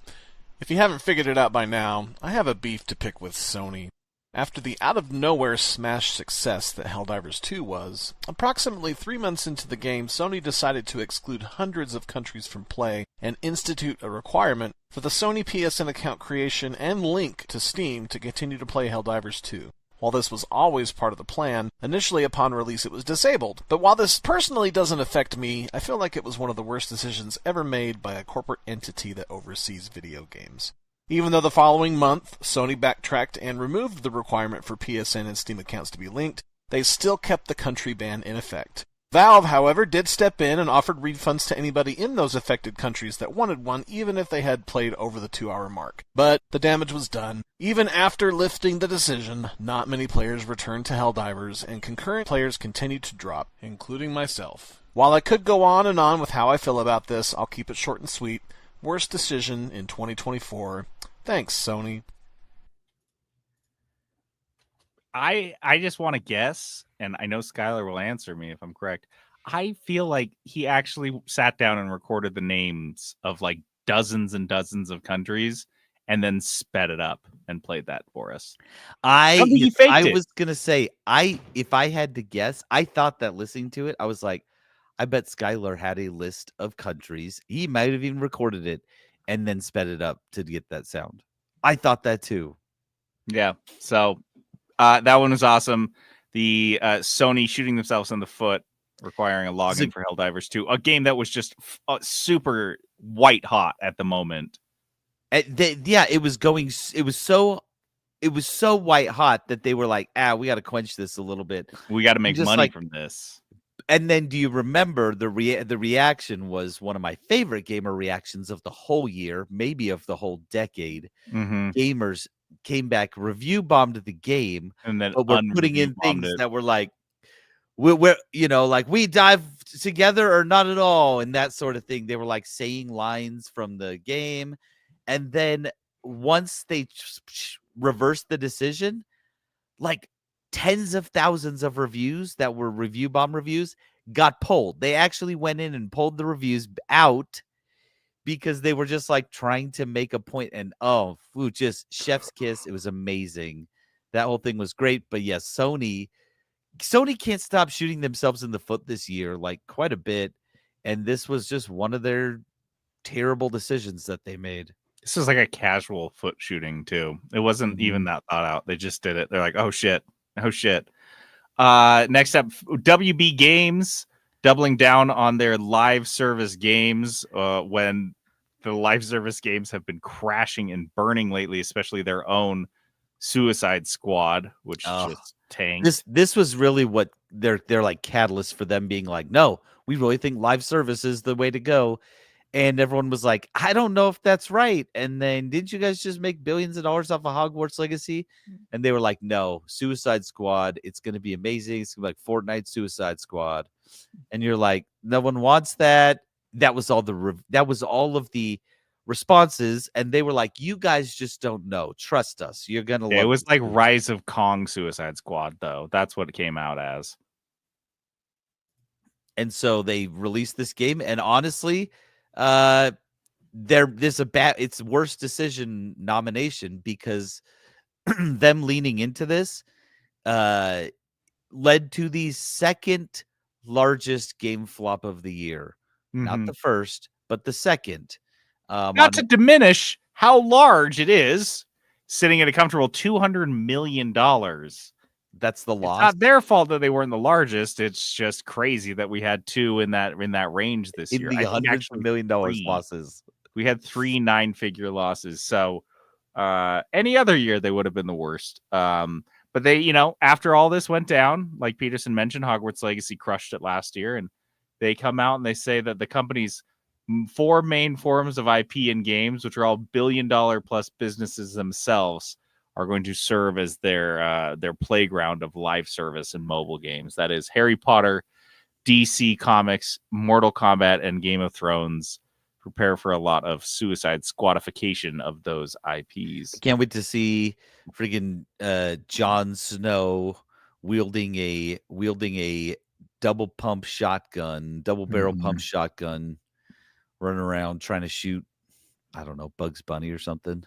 If you haven't figured it out by now, I have a beef to pick with Sony. After the out-of-nowhere smash success that Helldivers 2 was, approximately 3 months into the game, Sony decided to exclude hundreds of countries from play and institute a requirement for the Sony PSN account creation and link to Steam to continue to play Helldivers 2. While this was always part of the plan, initially upon release it was disabled. But while this personally doesn't affect me, I feel like it was one of the worst decisions ever made by a corporate entity that oversees video games. Even though the following month, Sony backtracked and removed the requirement for PSN and Steam accounts to be linked, they still kept the country ban in effect. Valve, however, did step in and offered refunds to anybody in those affected countries that wanted one, even if they had played over the 2-hour mark. But the damage was done. Even after lifting the decision, not many players returned to Helldivers, and concurrent players continued to drop, including myself. While I could go on with how I feel about this, I'll keep it short and sweet. Worst decision in 2024. Thanks, Sony. I just want to guess, and I know Skylar will answer me if I'm correct. I feel like he actually sat down and recorded the names of like dozens and dozens of countries and then sped it up and played that for us. I faked it. was gonna say, if I had to guess, I thought that listening to it, I was like, I bet Skylar had a list of countries. He might have even recorded it and then sped it up to get that sound. I thought that too. Yeah. So that one was awesome. The Sony shooting themselves in the foot, requiring a login for Helldivers 2, a game that was just super white hot at the moment. It was going. It was so white hot that they were like, we got to quench this a little bit. We got to make money from this. And then, do you remember the reaction was one of my favorite gamer reactions of the whole year, maybe of the whole decade. Mm-hmm. Gamers came back, review bombed the game, and then but we're putting in things that were like, we're like we dive together or not at all, and that sort of thing. They were like saying lines from the game, and then once they reversed the decision, like tens of thousands of reviews that were review bomb reviews got pulled. They actually went in and pulled the reviews out because they were just like trying to make a point. And just chef's kiss. It was amazing. That whole thing was great. But yes, Sony can't stop shooting themselves in the foot this year, like quite a bit. And this was just one of their terrible decisions that they made. This was like a casual foot shooting too. It wasn't even that thought out. They just did it. They're like, oh shit. Next up, WB Games doubling down on their live service games when the live service games have been crashing and burning lately, especially their own Suicide Squad, which just tanked. This was really what they're like catalyst for them being like, no, we really think live service is the way to go. And everyone was like, I don't know if that's right. And then didn't you guys just make billions of dollars off of Hogwarts Legacy? And they were like, no, Suicide Squad. It's going to be amazing. It's going to be like Fortnite Suicide Squad. And you're like, no one wants that. That was all of the responses. And they were like, you guys just don't know. Trust us. You're going to love it. It was like Rise of Kong Suicide Squad, though. That's what it came out as. And so they released this game. And honestly, it's worst decision nomination because them leaning into this led to the second largest game flop of the year. Not the first, but the second. Not to diminish how large it is, sitting at a comfortable $200 million. That's the loss. It's not their fault that they weren't the largest. It's just crazy that we had two in that range this year. In the $100 million losses. We had 3 9-figure losses. So any other year they would have been the worst. But they, after all this went down, like Peterson mentioned, Hogwarts Legacy crushed it last year, and they come out and they say that the company's 4 main forms of IP and games, which are all billion-dollar-plus businesses themselves, are going to serve as their playground of live service and mobile games. That is Harry Potter, DC Comics, Mortal Kombat, and Game of Thrones. Prepare for a lot of Suicide Squadification of those IPs. Can't wait to see freaking Jon Snow wielding a double barrel pump shotgun, running around trying to shoot, I don't know, Bugs Bunny or something.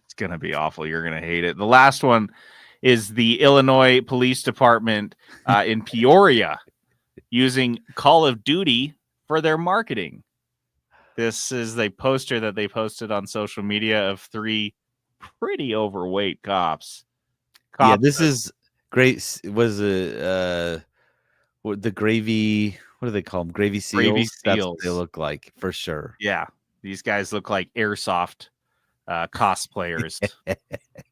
It's going to be awful. You're going to hate it. The last one is the Illinois Police Department in Peoria using Call of Duty for their marketing. This is the poster that they posted on social media of 3 pretty overweight cops. Yeah, this is great. Was the gravy? What do they call them? Gravy seals. Gravy That's seals. what they look like for sure. Yeah, these guys look like airsoft cosplayers,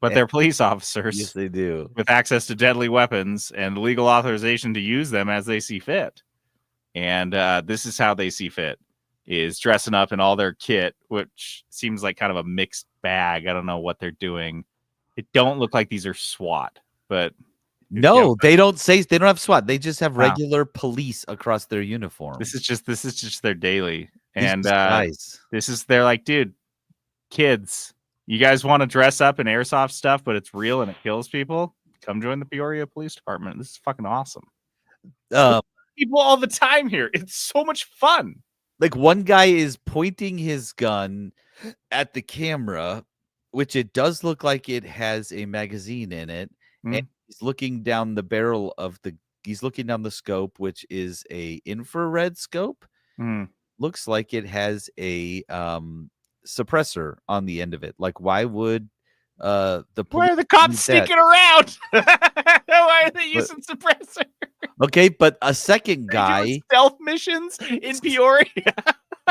but they're police officers. Yes, they do. With access to deadly weapons and legal authorization to use them as they see fit. And this is how they see fit, is dressing up in all their kit, which seems like kind of a mixed bag. I don't know what they're doing. It don't look like these are SWAT, but no, they don't have SWAT. They just have regular police across their uniform. This is just their daily. And they're like, dude, kids, you guys want to dress up in airsoft stuff, but it's real and it kills people? Come join the Peoria Police Department. This is fucking awesome. People all the time here. It's so much fun. Like one guy is pointing his gun at the camera, which it does look like it has a magazine in it. And he's looking down the barrel of he's looking down the scope, which is a infrared scope. Looks like it has a suppressor on the end of it. Like, why would why are the cops sneaking around? Why are they using suppressor? Okay, but a second guy stealth missions in Peoria.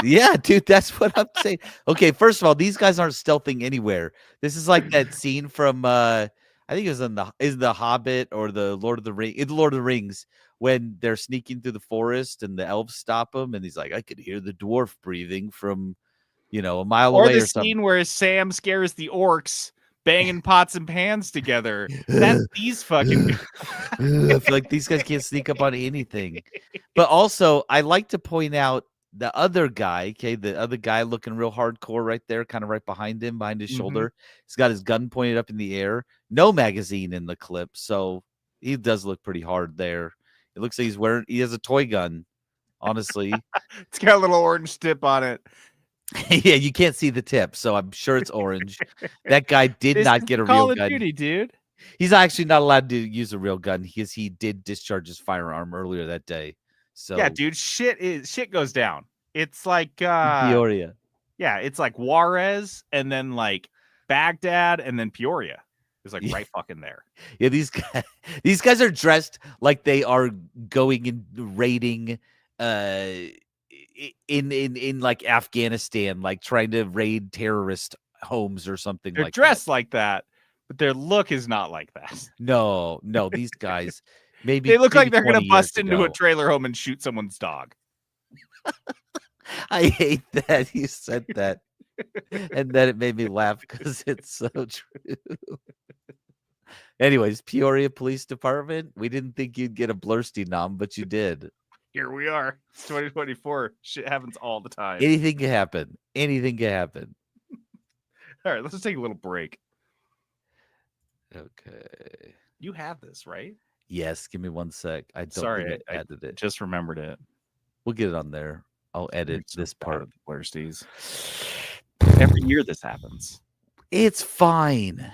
Yeah, dude, that's what I'm saying. Okay, first of all, these guys aren't stealthing anywhere. This is like that scene from I think it was in the Hobbit or the Lord of the Rings when they're sneaking through the forest and the elves stop them, and he's like, I could hear the dwarf breathing from a mile away or something. Or the scene where Sam scares the orcs banging pots and pans together. That's these fucking I feel like these guys can't sneak up on anything. But also, I like to point out the other guy, the other guy looking real hardcore right there, kind of right behind him, behind his shoulder. He's got his gun pointed up in the air. No magazine in the clip. So He does look pretty hard there. It looks like he has a toy gun. Honestly, It's got a little orange tip on it. yeah, you can't see the tip, so I'm sure it's orange. That guy did This not is get a Call real of gun. Duty, dude. He's actually not allowed to use a real gun because he did discharge his firearm earlier that day. So Yeah, dude, shit goes down. It's like Peoria. yeah, it's like Juarez and then like Baghdad and then Peoria. It's like right fucking there. Yeah, these guys are dressed like they are going and raiding in like Afghanistan, like trying to raid terrorist homes or something. They're like dressed like that, but their look is not like that. No, these guys maybe They look like maybe they're gonna 20 bust years into ago. a trailer home and shoot someone's dog. I hate that you said that. And then it made me laugh because it's so true. Anyways, Peoria Police Department. We didn't think you'd get a Blursty nom, but you did. Here we are. It's 2024. Shit happens all the time. Anything can happen. Anything can happen. All right, let's just take a little break. Okay. You have this, right? Yes, give me 1 sec. I don't Sorry, think I I added it. just remembered it. We'll get it on there. I'll edit this part. Of the Blursties. Every year this happens. It's fine.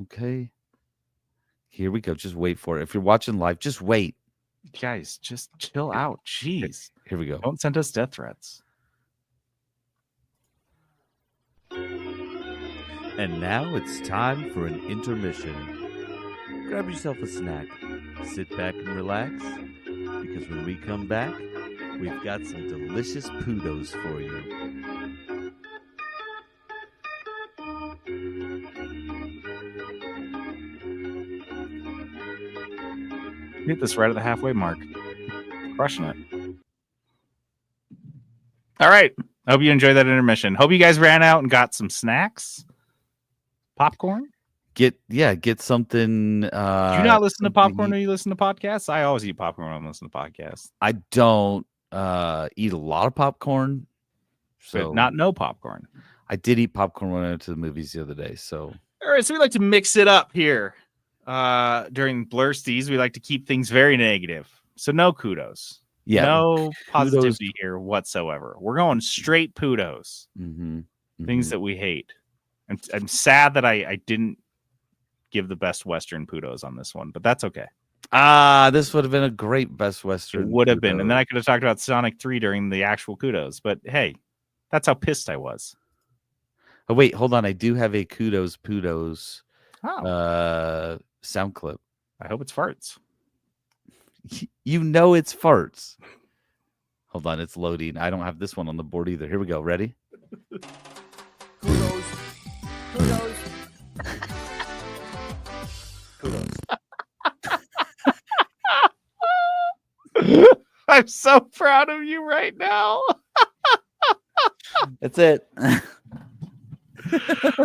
Okay. Here we go. Just wait for it. If you're watching live, just wait. Guys, just chill out. Jeez. Here we go. Don't send us death threats. And now it's time for an intermission. Grab yourself a snack, sit back and relax, because when we come back, we've got some delicious poodles for you. Hit this right at the halfway mark. Crushing it. All right. I hope you enjoyed that intermission. Hope you guys ran out and got some snacks. Popcorn. Get something. Do you not listen to popcorn when you listen to podcasts? I always eat popcorn when I listen to podcasts. I don't eat a lot of popcorn. So But not no popcorn. I did eat popcorn when I went to the movies the other day. So All right, so we like to mix it up here. During Blursties, we like to keep things very negative. So no kudos. yeah, No positivity here whatsoever. We're going straight kudos. Things that we hate. I'm sad that I didn't give the best Western kudos on this one, but that's okay. This would have been a great Best Western. It would have been. And then I could have talked about Sonic 3 during the actual kudos. But hey, that's how pissed I was. Oh, wait, hold on. I do have a kudos poodles sound clip. I hope it's farts. You know it's farts. Hold on, it's loading. I don't have this one on the board either. Here we go. Ready? Kudos. I'm so proud of you right now. That's it.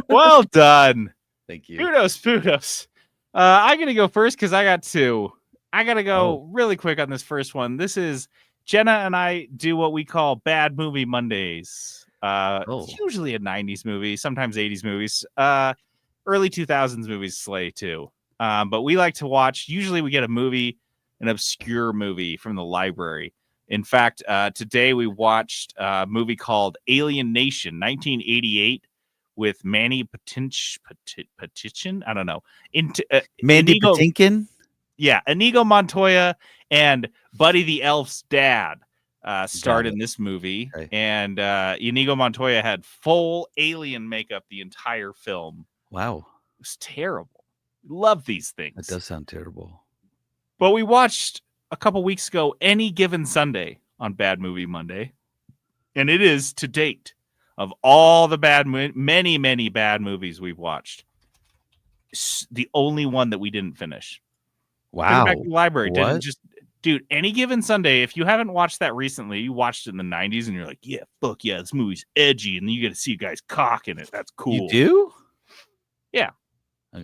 Well done. Thank you. Kudos. I'm going to go first because I got two. I got to go really quick on this first one. This is Jenna and I do what we call Bad Movie Mondays. It's usually a 90s movie, sometimes 80s movies. Early 2000s movies slay too. But we like to watch, usually we get a movie, an obscure movie from the library. In fact, today we watched a movie called Alien Nation, 1988, with Manny Patinkin. I don't know. Mandy Patinkin? Yeah, Inigo Montoya and Buddy the Elf's dad starred in this movie. Okay. And Inigo Montoya had full alien makeup the entire film. Wow. It was terrible. Love these things. That does sound terrible. But we watched a couple weeks ago Any Given Sunday on Bad Movie Monday. And it is, to date, of all the many bad movies we've watched, the only one that we didn't finish. Wow. Back to the library. Dude, Any Given Sunday, if you haven't watched that recently, you watched it in the 90s and you're like, yeah, fuck yeah, this movie's edgy. And then you get to see guys cock in it. That's cool. You do? Yeah.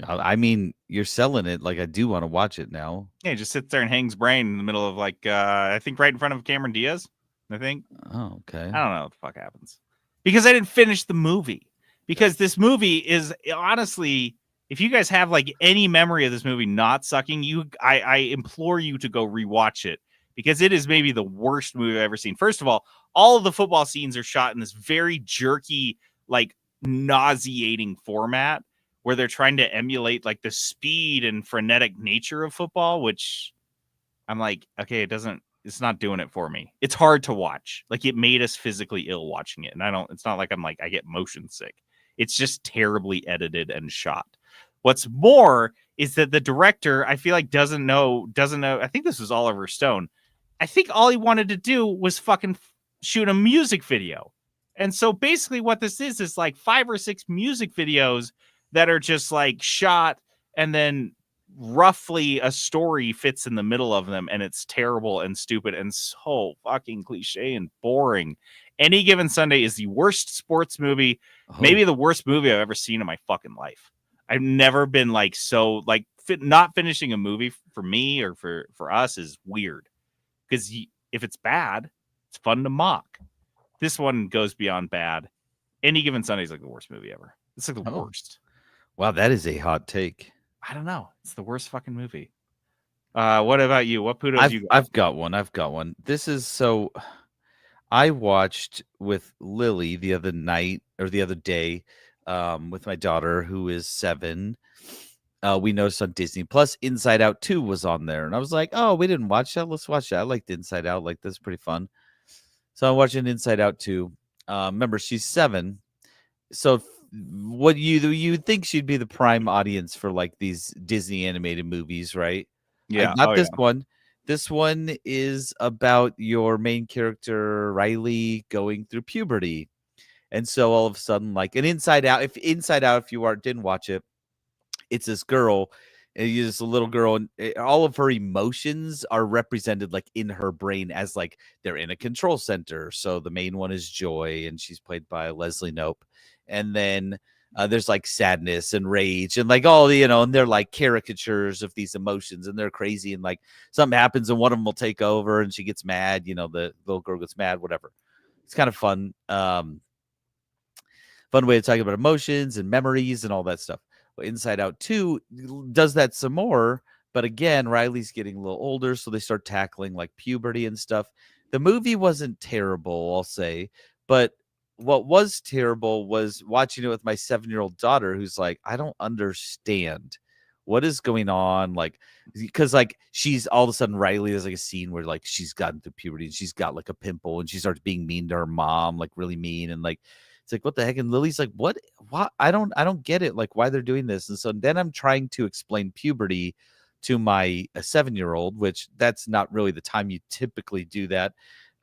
I mean, you're selling it like I do want to watch it now. Yeah, he just sits there and hangs brain in the middle of I think right in front of Cameron Diaz. I think. Oh, okay. I don't know what the fuck happens. Because I didn't finish the movie. Because this movie is honestly if you guys have like any memory of this movie not sucking, I implore you to go rewatch it because it is maybe the worst movie I've ever seen. First of all of the football scenes are shot in this very jerky, like nauseating format where they're trying to emulate like the speed and frenetic nature of football, which I'm like, okay, it's not doing it for me. It's hard to watch. Like it made us physically ill watching it. And it's not like I'm like, I get motion sick. It's just terribly edited and shot. What's more is that the director, I feel like doesn't know. I think this was Oliver Stone. I think all he wanted to do was fucking shoot a music video. And so basically what this is like 5 or 6 music videos that are just like shot and then roughly a story fits in the middle of them, and it's terrible and stupid and so fucking cliche and boring. Any Given Sunday is the worst sports movie, maybe the worst movie I've ever seen in my fucking life. I've never been like so like not finishing a movie for me or for us is weird because if it's bad, it's fun to mock. This one goes beyond bad. Any Given Sunday is like the worst movie ever. It's like the worst. Wow, that is a hot take. I don't know. It's the worst fucking movie. What about you? What Pudos you got? I've got one. This is so. I watched with Lily the other night or the other day, with my daughter who is 7. We noticed on Disney Plus Inside Out 2 was on there, and I was like, "Oh, we didn't watch that. Let's watch that." I liked Inside Out. Like that's pretty fun. So I'm watching Inside Out 2. Remember, she's 7, so what you think she'd be the prime audience for like these Disney animated movies, right? Yeah, not this one. This one is about your main character Riley going through puberty, and so all of a sudden, like an Inside Out. If you didn't watch it, it's this girl. It's a little girl, and all of her emotions are represented like in her brain as like they're in a control center. So the main one is Joy, and she's played by Leslie Knope. And then there's like sadness and rage and like all the, and they're like caricatures of these emotions, and they're crazy. And like something happens and one of them will take over and she gets mad. The little girl gets mad, whatever. It's kind of fun. Fun way of talking about emotions and memories and all that stuff. Inside Out 2 does that some more, but again, Riley's getting a little older, so they start tackling like puberty and stuff. The movie wasn't terrible, I'll say, but what was terrible was watching it with my 7-year-old daughter, who's like, I don't understand what is going on, like, because like she's all of a sudden Riley, there's like a scene where like she's gotten through puberty and she's got like a pimple and she starts being mean to her mom, like really mean, and like it's like, what the heck? And Lily's like, what? I don't get it. Like, why they're doing this. And so then I'm trying to explain puberty to my 7-year-old, which that's not really the time you typically do that.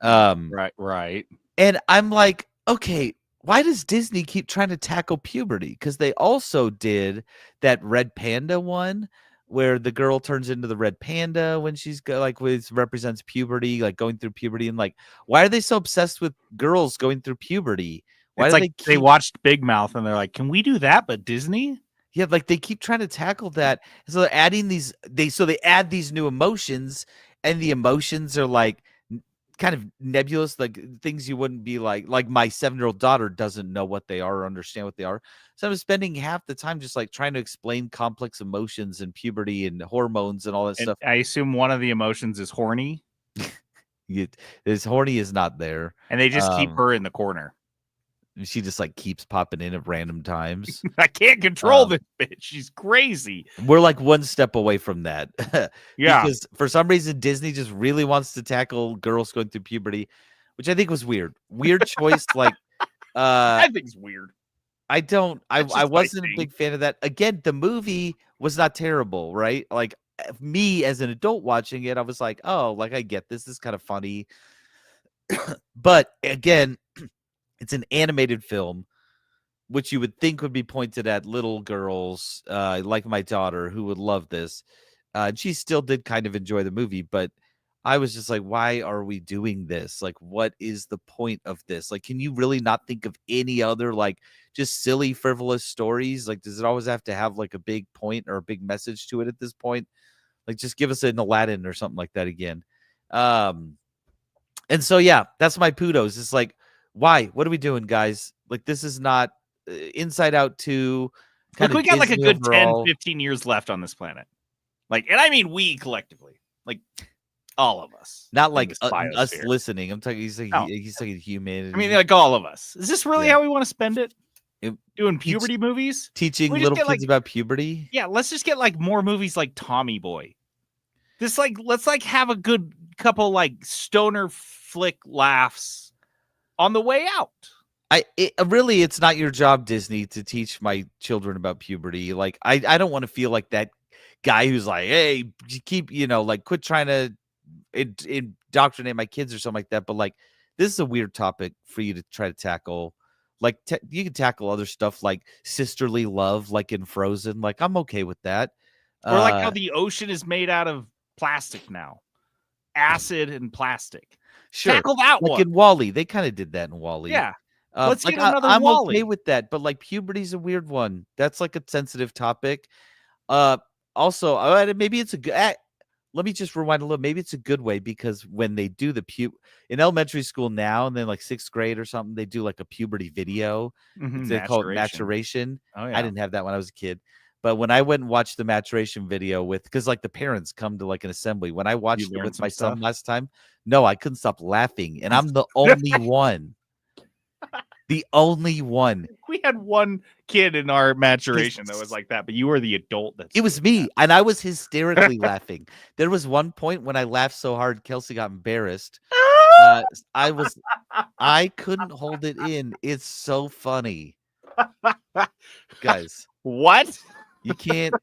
Right. And I'm like, okay, why does Disney keep trying to tackle puberty? Because they also did that Red Panda one where the girl turns into the red panda when she's which represents puberty, like going through puberty. And like, why are they so obsessed with girls going through puberty? Why it's like they watched Big Mouth and they're like, can we do that? But Disney? Yeah, like they keep trying to tackle that. So they're adding they add these new emotions, and the emotions are like kind of nebulous, like things you wouldn't be like my 7-year-old daughter doesn't know what they are or understand what they are. So I'm spending half the time just like trying to explain complex emotions and puberty and hormones and all that stuff. I assume one of the emotions is horny. This horny is not there. And they just keep her in the corner. She just like keeps popping in at random times. I can't control this bitch. She's crazy. We're like one step away from that. Yeah. Because for some reason, Disney just really wants to tackle girls going through puberty, which I think was weird. Weird choice. Like, I think it's weird. I wasn't a big fan of that. Again, the movie was not terrible, right? Like me as an adult watching it, I was like, oh, like I get this. This is kind of funny. But again, it's an animated film, which you would think would be pointed at little girls like my daughter who would love this. She still did kind of enjoy the movie, but I was just like, why are we doing this? Like, what is the point of this? Like, can you really not think of any other, like, just silly, frivolous stories? Like, does it always have to have, like, a big point or a big message to it at this point? Like, just give us an Aladdin or something like that again. And so, yeah, that's my Pudos. It's like, why? What are we doing, guys? Like, this is not Inside Out 2. Like, Kinda we got like a Disney good 10, overall. 15 years left on this planet. Like, and I mean we collectively, like all of us. Not in like this us biosphere. listening. I'm talking. He's like No. he's talking humanity. I mean, like all of us. Is this really Yeah. how we want to spend it? It- Doing teach- puberty movies? teaching We just little get, kids like- about puberty. Yeah, let's just get like more movies like Tommy Boy. This let's like have a good couple like stoner flick laughs on the way out. Really, it's not your job, Disney, to teach my children about puberty. Like, I don't want to feel like that guy who's like, hey, you keep, like, quit trying to indoctrinate my kids or something like that. But like, this is a weird topic for you to try to tackle. Like, you can tackle other stuff like sisterly love, like in Frozen. Like, I'm okay with that. Or like how the ocean is made out of plastic now, acid and plastic. sure, Tackle that like one. in Wall-E, they kind of did that in Wall-E. Yeah. Let's like get another I'm Wall-E. okay with that, but like puberty's a weird one. That's like a sensitive topic. Also, maybe it's a good. Let me just rewind a little. Maybe it's a good way because when they do the in elementary school now, and then like 6th grade or something, they do like a puberty video. They call it maturation. Oh yeah. I didn't have that when I was a kid, but when I went and watched the maturation video because like the parents come to like an assembly. When I watched it learned with some my son stuff? last time, no, I couldn't stop laughing, and I'm the only one. The only one. We had one kid in our maturation that was like that, but you were the adult. It was me, and I was hysterically laughing. There was one point when I laughed so hard, Kelsey got embarrassed. I couldn't hold it in. It's so funny, guys. What? You can't.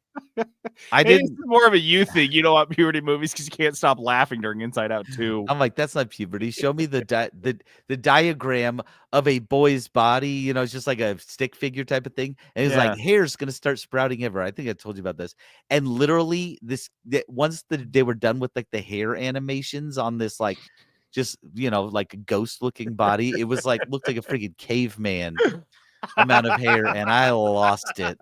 I Maybe didn't. It's more of a you thing. You don't want puberty movies because you can't stop laughing during Inside Out 2. I'm like, that's not puberty. Show me the diagram of a boy's body. It's just like a stick figure type of thing. And it's like hair's gonna start sprouting everywhere. I think I told you about this. And literally, once they were done with like the hair animations on this, like just like a ghost looking body, it was like looked like a freaking caveman amount of hair, and I lost it.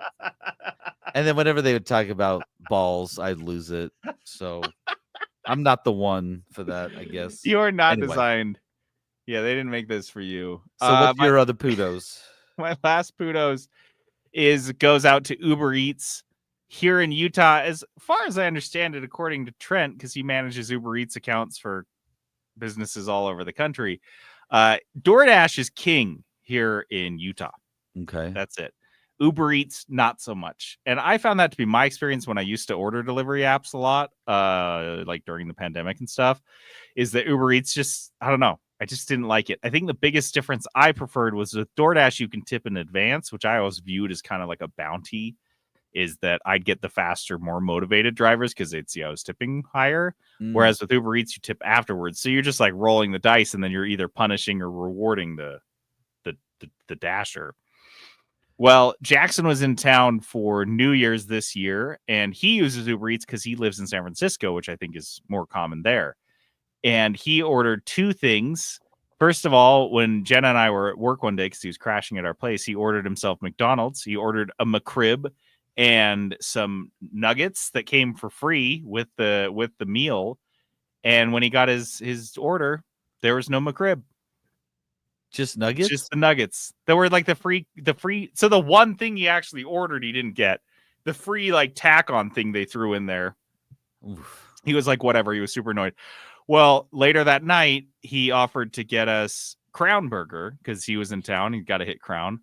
And then whenever they would talk about balls, I'd lose it. So I'm not the one for that, I guess. You are not Anyway. designed. Yeah, they didn't make this for you. So what's your other pudos? My last kudos goes out to Uber Eats here in Utah. As far as I understand it, according to Trent, because he manages Uber Eats accounts for businesses all over the country, DoorDash is king here in Utah. Okay. That's it. Uber Eats, not so much. And I found that to be my experience when I used to order delivery apps a lot, like during the pandemic and stuff, is that Uber Eats just, I don't know. I just didn't like it. I think the biggest difference I preferred was with DoorDash, you can tip in advance, which I always viewed as kind of like a bounty, is that I'd get the faster, more motivated drivers because they'd see I was tipping higher. Whereas with Uber Eats, you tip afterwards. So you're just like rolling the dice and then you're either punishing or rewarding the dasher. Well, Jackson was in town for New Year's this year, and he uses Uber Eats because he lives in San Francisco, which I think is more common there. And he ordered 2 things. First of all, when Jenna and I were at work one day because he was crashing at our place, he ordered himself McDonald's. He ordered a McRib and some nuggets that came for free with the meal. And when he got his order, there was no McRib. Just nuggets? Just the nuggets. There were like the free. So the one thing he actually ordered, he didn't get. The free like tack on thing they threw in there. Oof. He was like, whatever. He was super annoyed. Well, later that night, he offered to get us Crown Burger because he was in town. He got to hit Crown.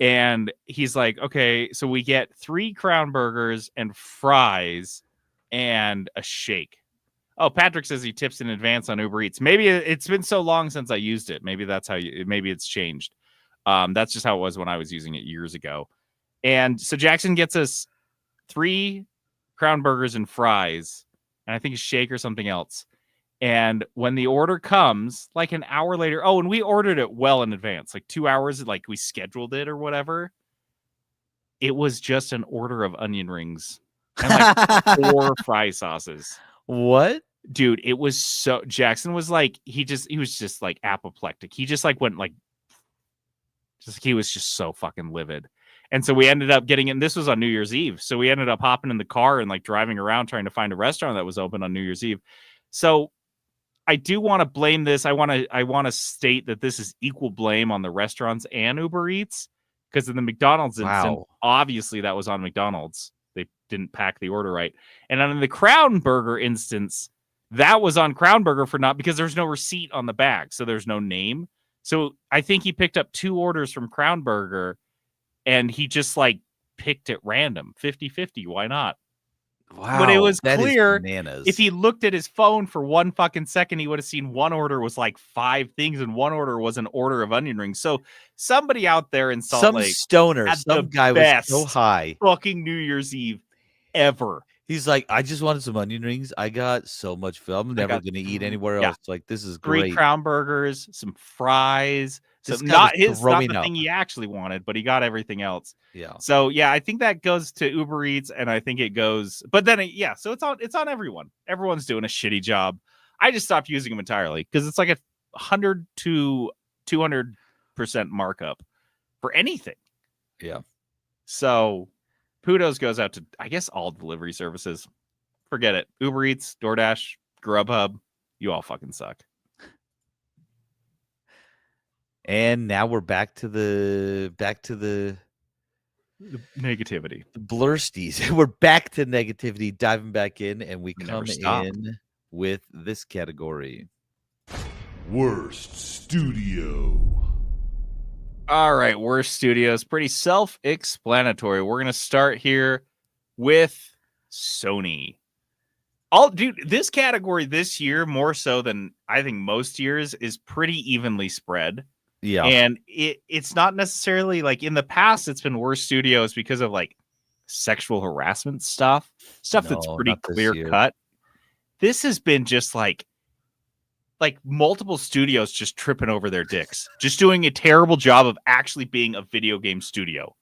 And he's like, okay, so we get 3 Crown Burgers and fries and a shake. Oh, Patrick says he tips in advance on Uber Eats. Maybe it's been so long since I used it. Maybe that's how maybe it's changed. That's just how it was when I was using it years ago. And so Jackson gets us 3 Crown Burgers and fries, and I think a shake or something else. And when the order comes, like an hour later, and we ordered it well in advance, like 2 hours, like we scheduled it or whatever. It was just an order of onion rings and like 4 fry sauces. What? Dude, it was so Jackson was like he was just like apoplectic. He just like went like he was just so fucking livid. And so we ended up getting in. This was on New Year's Eve. So we ended up hopping in the car and like driving around trying to find a restaurant that was open on New Year's Eve. So I do want to blame this. I want to state that this is equal blame on the restaurants and Uber Eats. Because in the McDonald's instance, Wow. obviously that was on McDonald's. They didn't pack the order right. And on the Crown Burger instance, that was on Crown Burger for not because there's no receipt on the bag, so there's no name. So I think he picked up 2 orders from Crown Burger and he just like picked at random, 50-50. Why not? Wow. But it was that is clear bananas. if he looked at his phone for 1 fucking second, he would have seen one order was like 5 things and one order was an order of onion rings. So somebody out there in Salt some Lake stoner, had some the guy was so best high. fucking New Year's Eve ever. He's like, I just wanted some onion rings. I got so much food. I'm never got going to eat anywhere yeah. else. Like, this is 3 great. Crown Burgers, some fries. This So guy not was his, not throwing the up. thing he actually wanted, but he got everything else. Yeah. So yeah, I think that goes to Uber Eats, and I think it goes. But then yeah, so it's on everyone. Everyone's doing a shitty job. I just stopped using them entirely because it's like a 100 to 200% markup for anything. Yeah. So kudos goes out to I guess all delivery services. Forget it. Uber Eats, DoorDash, Grubhub, you all fucking suck. And now we're back to the Negativity. Blursties. We're back to negativity, diving back in, and we We come never stop. in with this category. Worst Studio. All right, worst studios. Pretty self-explanatory. We're gonna start here with Sony. Dude, this category this year, more so than I think most years, is pretty evenly spread. Yeah. And it's not necessarily like in the past, it's been worst studios because of like sexual harassment stuff that's No, pretty not this clear year. cut. This has been just like multiple studios just tripping over their dicks, just doing a terrible job of actually being a video game studio.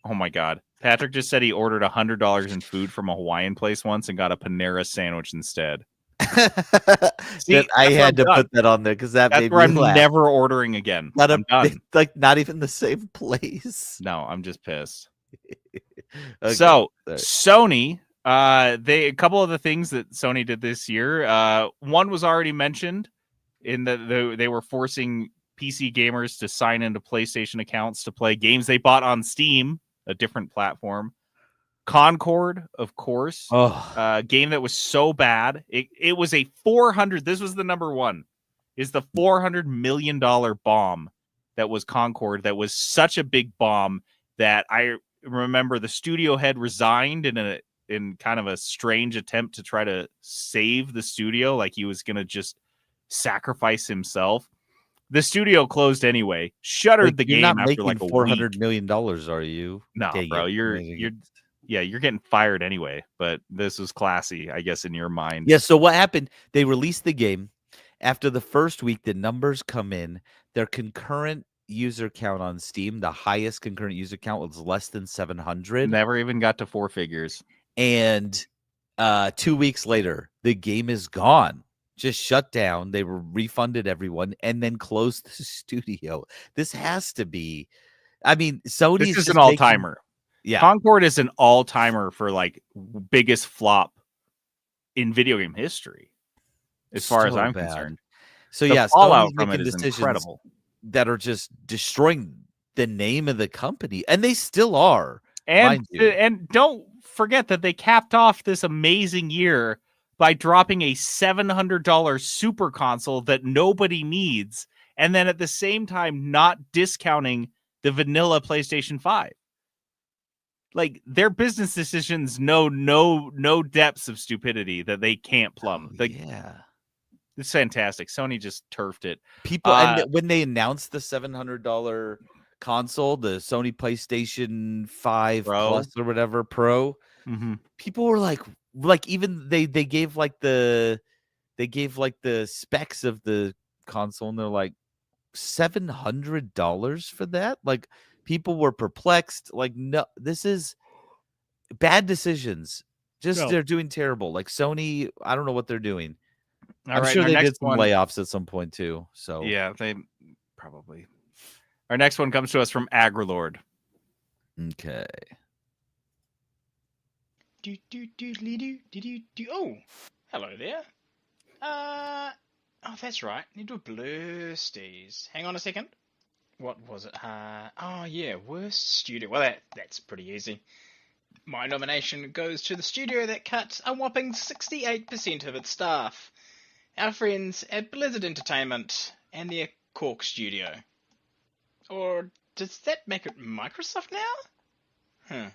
Oh my God. Patrick just said he ordered $100 in food from a Hawaiian place once and got a Panera sandwich instead. See, That I that's where had I'm to done. put that on there because that That's made where me I'm laugh. never ordering again. Not I'm done. like not even the same place. No, I'm just pissed. Okay, So sorry. Sony, a couple of the things that Sony did this year. One was already mentioned in they were forcing PC gamers to sign into PlayStation accounts to play games they bought on Steam, a different platform. Concord, of course, Oh, game that was so bad. It was a 400. This was the number one. Is the $400 million bomb that was Concord. That was such a big bomb that I remember the studio head resigned in kind of a strange attempt to try to save the studio, like he was going to just sacrifice himself. The studio closed anyway. Shuttered the you're game not after making like a $400 week. million, are you? No, Dang bro, it. you're getting fired anyway. But this was classy, I guess, in your mind. Yeah. So what happened? They released the game. After the first week, the numbers come in. Their concurrent user count on Steam, the highest concurrent user count was less than 700. Never even got to 4 figures. And 2 weeks later, the game is gone. Just shut down. They were refunded everyone and then closed the studio. This has to be. I mean, Sony's This is just an all-timer. Yeah. Concord is an all-timer for like biggest flop in video game history, as far as So I'm bad. concerned. So The yeah, fallout Sony's from it making is decisions incredible. that are just destroying the name of the company, and they still are. And mind you. and don't forget that they capped off this amazing year by dropping a $700 super console that nobody needs, and then at the same time not discounting the vanilla PlayStation 5. Like their business decisions know no depths of stupidity that they can't plumb. Yeah. It's fantastic. Sony just turfed it. People, and when they announced the $700 console, the Sony PlayStation 5 Pro? Plus or whatever Pro, people were like even they gave like the specs of the console, and they're like $700 for that. Like people were perplexed. Like, no, this is bad decisions. Just they're doing terrible. Like Sony, I don't know what they're doing. I'm sure they did some layoffs at some point too. So yeah, they probably. Our next one comes to us from Agrilord. Okay. Oh, hello there. Oh, that's right. Need to do Blursties. Hang on a second. what was it? Oh yeah, worst studio. Well, that's pretty easy. My nomination goes to the studio that cut a whopping 68% of its staff. Our friends at Blizzard Entertainment and their Cork studio. Or does that make it Microsoft now?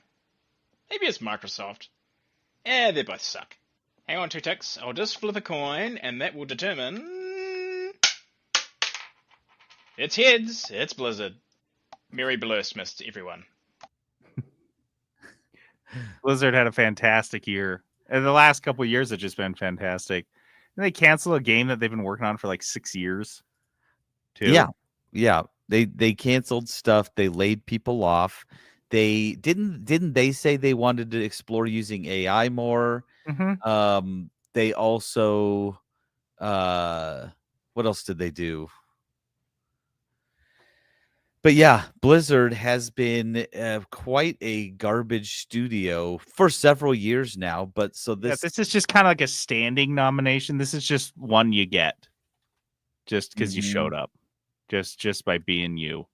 Maybe it's Microsoft. They both suck. Hang on 2 ticks, I'll just flip a coin and that will determine... It's heads, it's Blizzard. Merry Blursmas to everyone. Blizzard had a fantastic year. And the last couple of years have just been fantastic. And they canceled a game that they've been working on for like 6 years. Too. Yeah. They canceled stuff. They laid people off. They didn't they say they wanted to explore using AI more? Mm-hmm. They also what else did they do? But yeah, Blizzard has been quite a garbage studio for several years now. But so this is just kind of like a standing nomination. This is just one you get, just because you showed up, just by being you.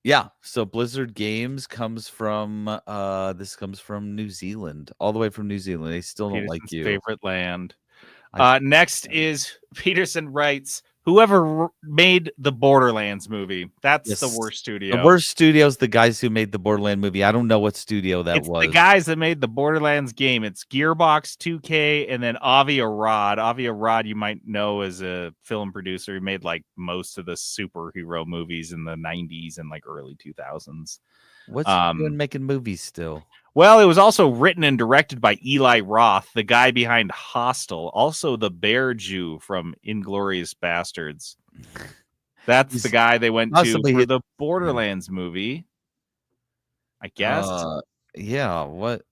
Yeah. So Blizzard Games comes from New Zealand, all the way from New Zealand. They still don't like you. Favorite land. Next is Peterson writes, whoever made the Borderlands movie. That's the worst studio. The worst studio is the guys who made the Borderlands movie. I don't know what studio that was. The guys that made the Borderlands game. It's Gearbox, 2K, and then Avi Arad. Avi Arad, you might know as a film producer. He made like most of the superhero movies in the 90s and like early 2000s. What's he doing making movies still? Well, it was also written and directed by Eli Roth, the guy behind Hostel, also the Bear Jew from Inglourious Bastards. That's the guy they went to for the Borderlands movie, I guess. Yeah, what?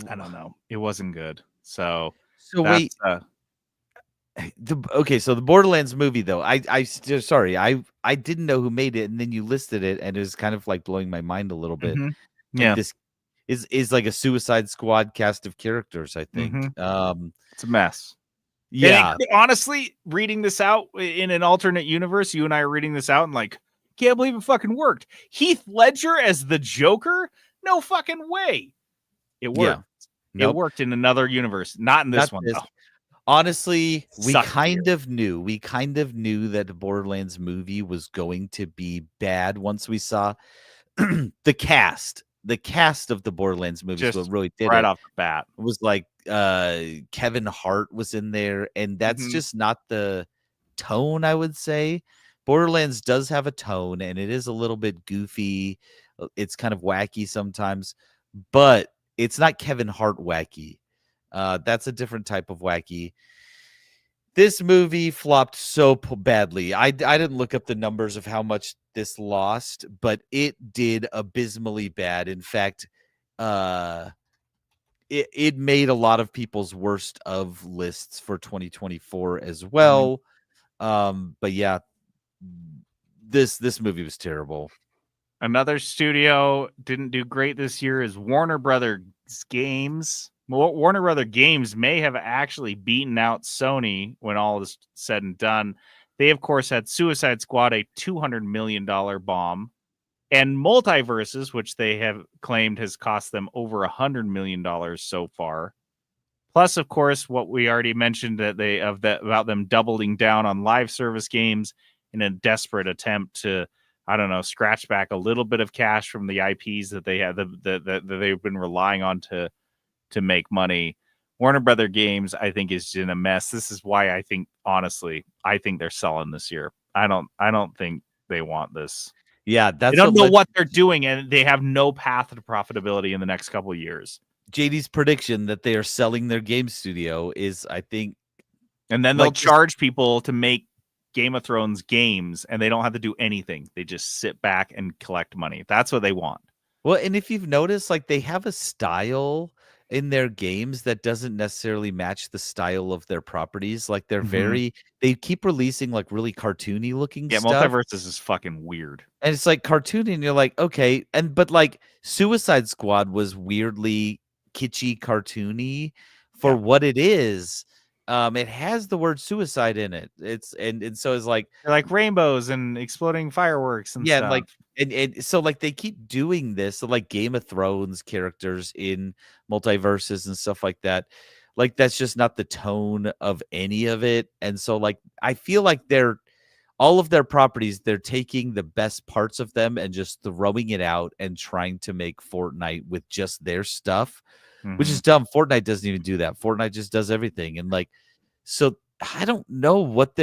I don't know. It wasn't good. So wait. Okay, so the Borderlands movie, though, I didn't know who made it, and then you listed it, and it was kind of like blowing my mind a little bit. Mm-hmm. Yeah, this is like a Suicide Squad cast of characters, I think. It's a mess. Yeah, and honestly, reading this out in an alternate universe, you and I are reading this out and like, can't believe it fucking worked. Heath Ledger as the Joker? No fucking way. It worked. Yeah. Nope. It worked in another universe, not in this one. Though. Honestly, we kind of knew that the Borderlands movie was going to be bad once we saw the cast. The cast of the Borderlands movie is what really did right it. Off the bat. It was like Kevin Hart was in there, and that's just not the tone, I would say. Borderlands does have a tone, and it is a little bit goofy. It's kind of wacky sometimes, but it's not Kevin Hart wacky. That's a different type of wacky. This movie flopped so badly. I didn't look up the numbers of how much this lost, but it did abysmally bad. In fact, it made a lot of people's worst of lists for 2024 as well. But yeah, this movie was terrible. Another studio didn't do great this year is Warner Brothers Games. Warner Brothers Games may have actually beaten out Sony when all is said and done. They, of course, had Suicide Squad, a $200 million bomb, and Multiverses, which they have claimed has cost them over $100 million so far. Plus, of course, what we already mentioned about them doubling down on live service games in a desperate attempt to, I don't know, scratch back a little bit of cash from the IPs that they have that they've been relying on to make money. Warner Brothers Games, I think, is in a mess. This is why I think they're selling this year. I don't think they want this. Yeah, they don't know what they're doing, and they have no path to profitability in the next couple of years. JD's prediction that they are selling their game studio is, I think, and then they'll charge people to make Game of Thrones games, and they don't have to do anything. They just sit back and collect money. That's what they want. Well, and if you've noticed, like, they have a style in their games that doesn't necessarily match the style of their properties. Like, they're they keep releasing like really cartoony looking stuff. Multiverses is fucking weird. And it's like cartoony, and you're like, okay. But like Suicide Squad was weirdly kitschy, cartoony for what it is. it has the word suicide in it. And so it's like, They're like rainbows and exploding fireworks and yeah, and stuff. like and so like they keep doing this. So like Game of Thrones characters in multiverses and stuff like that. Like that's just not the tone of any of it. And so like I feel like all of their properties, they're taking the best parts of them and just throwing it out and trying to make Fortnite with just their stuff, which is dumb. Fortnite doesn't even do that. Fortnite just does everything. And like, so I don't know what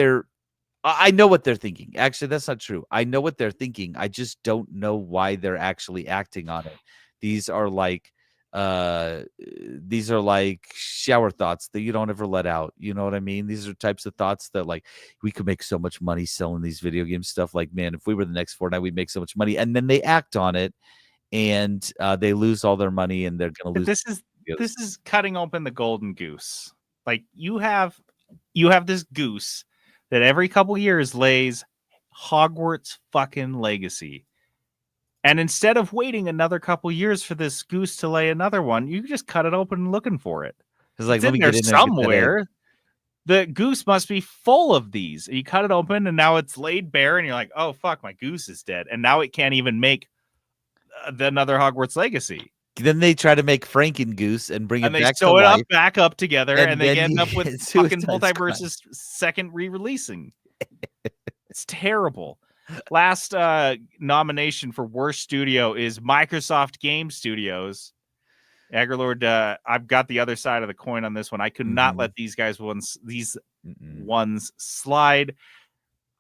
I know what they're thinking. Actually, that's not true. I know what they're thinking. I just don't know why they're actually acting on it. These are like shower thoughts that you don't ever let out. You know what I mean? These are types of thoughts that like we could make so much money selling these video game stuff. Like, man, if we were the next Fortnite, we'd make so much money. And then they act on it and they lose all their money and they're gonna lose. This is cutting open the golden goose. Like you have this goose that every couple years lays Hogwarts fucking legacy. And instead of waiting another couple years for this goose to lay another one, you just cut it open looking for it. It's like, It's let me in there get in there and get that egg. somewhere. The goose must be full of these. You cut it open and now it's laid bare and you're like, oh, fuck, my goose is dead. And now it can't even make another Hogwarts legacy. Then they try to make Frankengoose and bring And it they back to sew it life. up back up together and they then end up with Suicide fucking Squad. Multiverse's second re-releasing. It's terrible. Last nomination for worst studio is Microsoft Game Studios. Agarlord, I've got the other side of the coin on this one. I could not let these ones slide.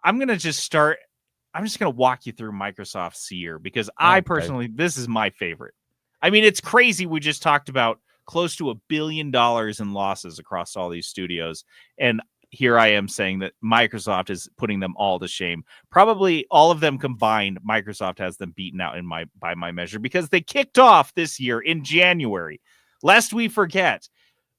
I'm just gonna walk you through Microsoft's year because I personally, this is my favorite. I mean, it's crazy. We just talked about close to $1 billion in losses across all these studios, and here I am saying that Microsoft is putting them all to shame. Probably all of them combined, Microsoft has them beaten out by my measure because they kicked off this year in January, lest we forget,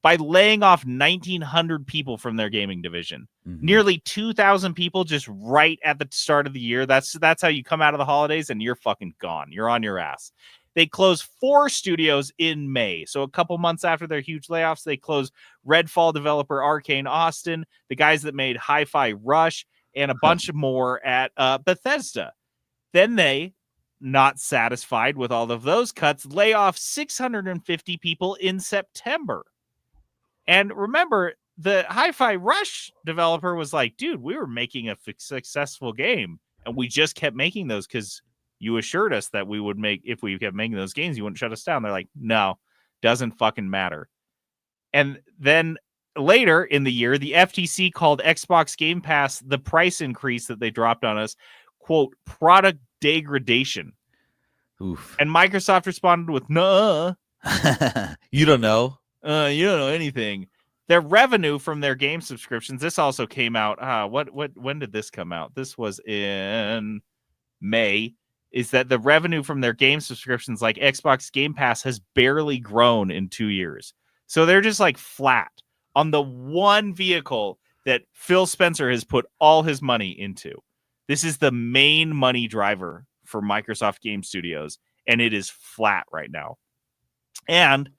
by laying off 1,900 people from their gaming division. Nearly 2,000 people just right at the start of the year. That's how you come out of the holidays and you're fucking gone. You're on your ass. They closed 4 studios in May. So a couple months after their huge layoffs, they closed Redfall developer Arcane Austin, the guys that made Hi-Fi Rush, and a bunch more at Bethesda. Then they, not satisfied with all of those cuts, lay off 650 people in September. And remember, the Hi-Fi Rush developer was like, dude, we were making a successful game, and we just kept making those because you assured us that we would make, if we kept making those games, you wouldn't shut us down. They're like, no, doesn't fucking matter. And then later in the year, the FTC called Xbox Game Pass the price increase that they dropped on us, quote, product degradation. Oof. And Microsoft responded with, "Nuh, you don't know. You don't know anything." Their revenue from their game subscriptions. This also came out. When did this come out? This was in May. Is that the revenue from their game subscriptions, like Xbox Game Pass, has barely grown in 2 years. So they're just like flat on the one vehicle that Phil Spencer has put all his money into. This is the main money driver for Microsoft Game Studios, and it is flat right now. And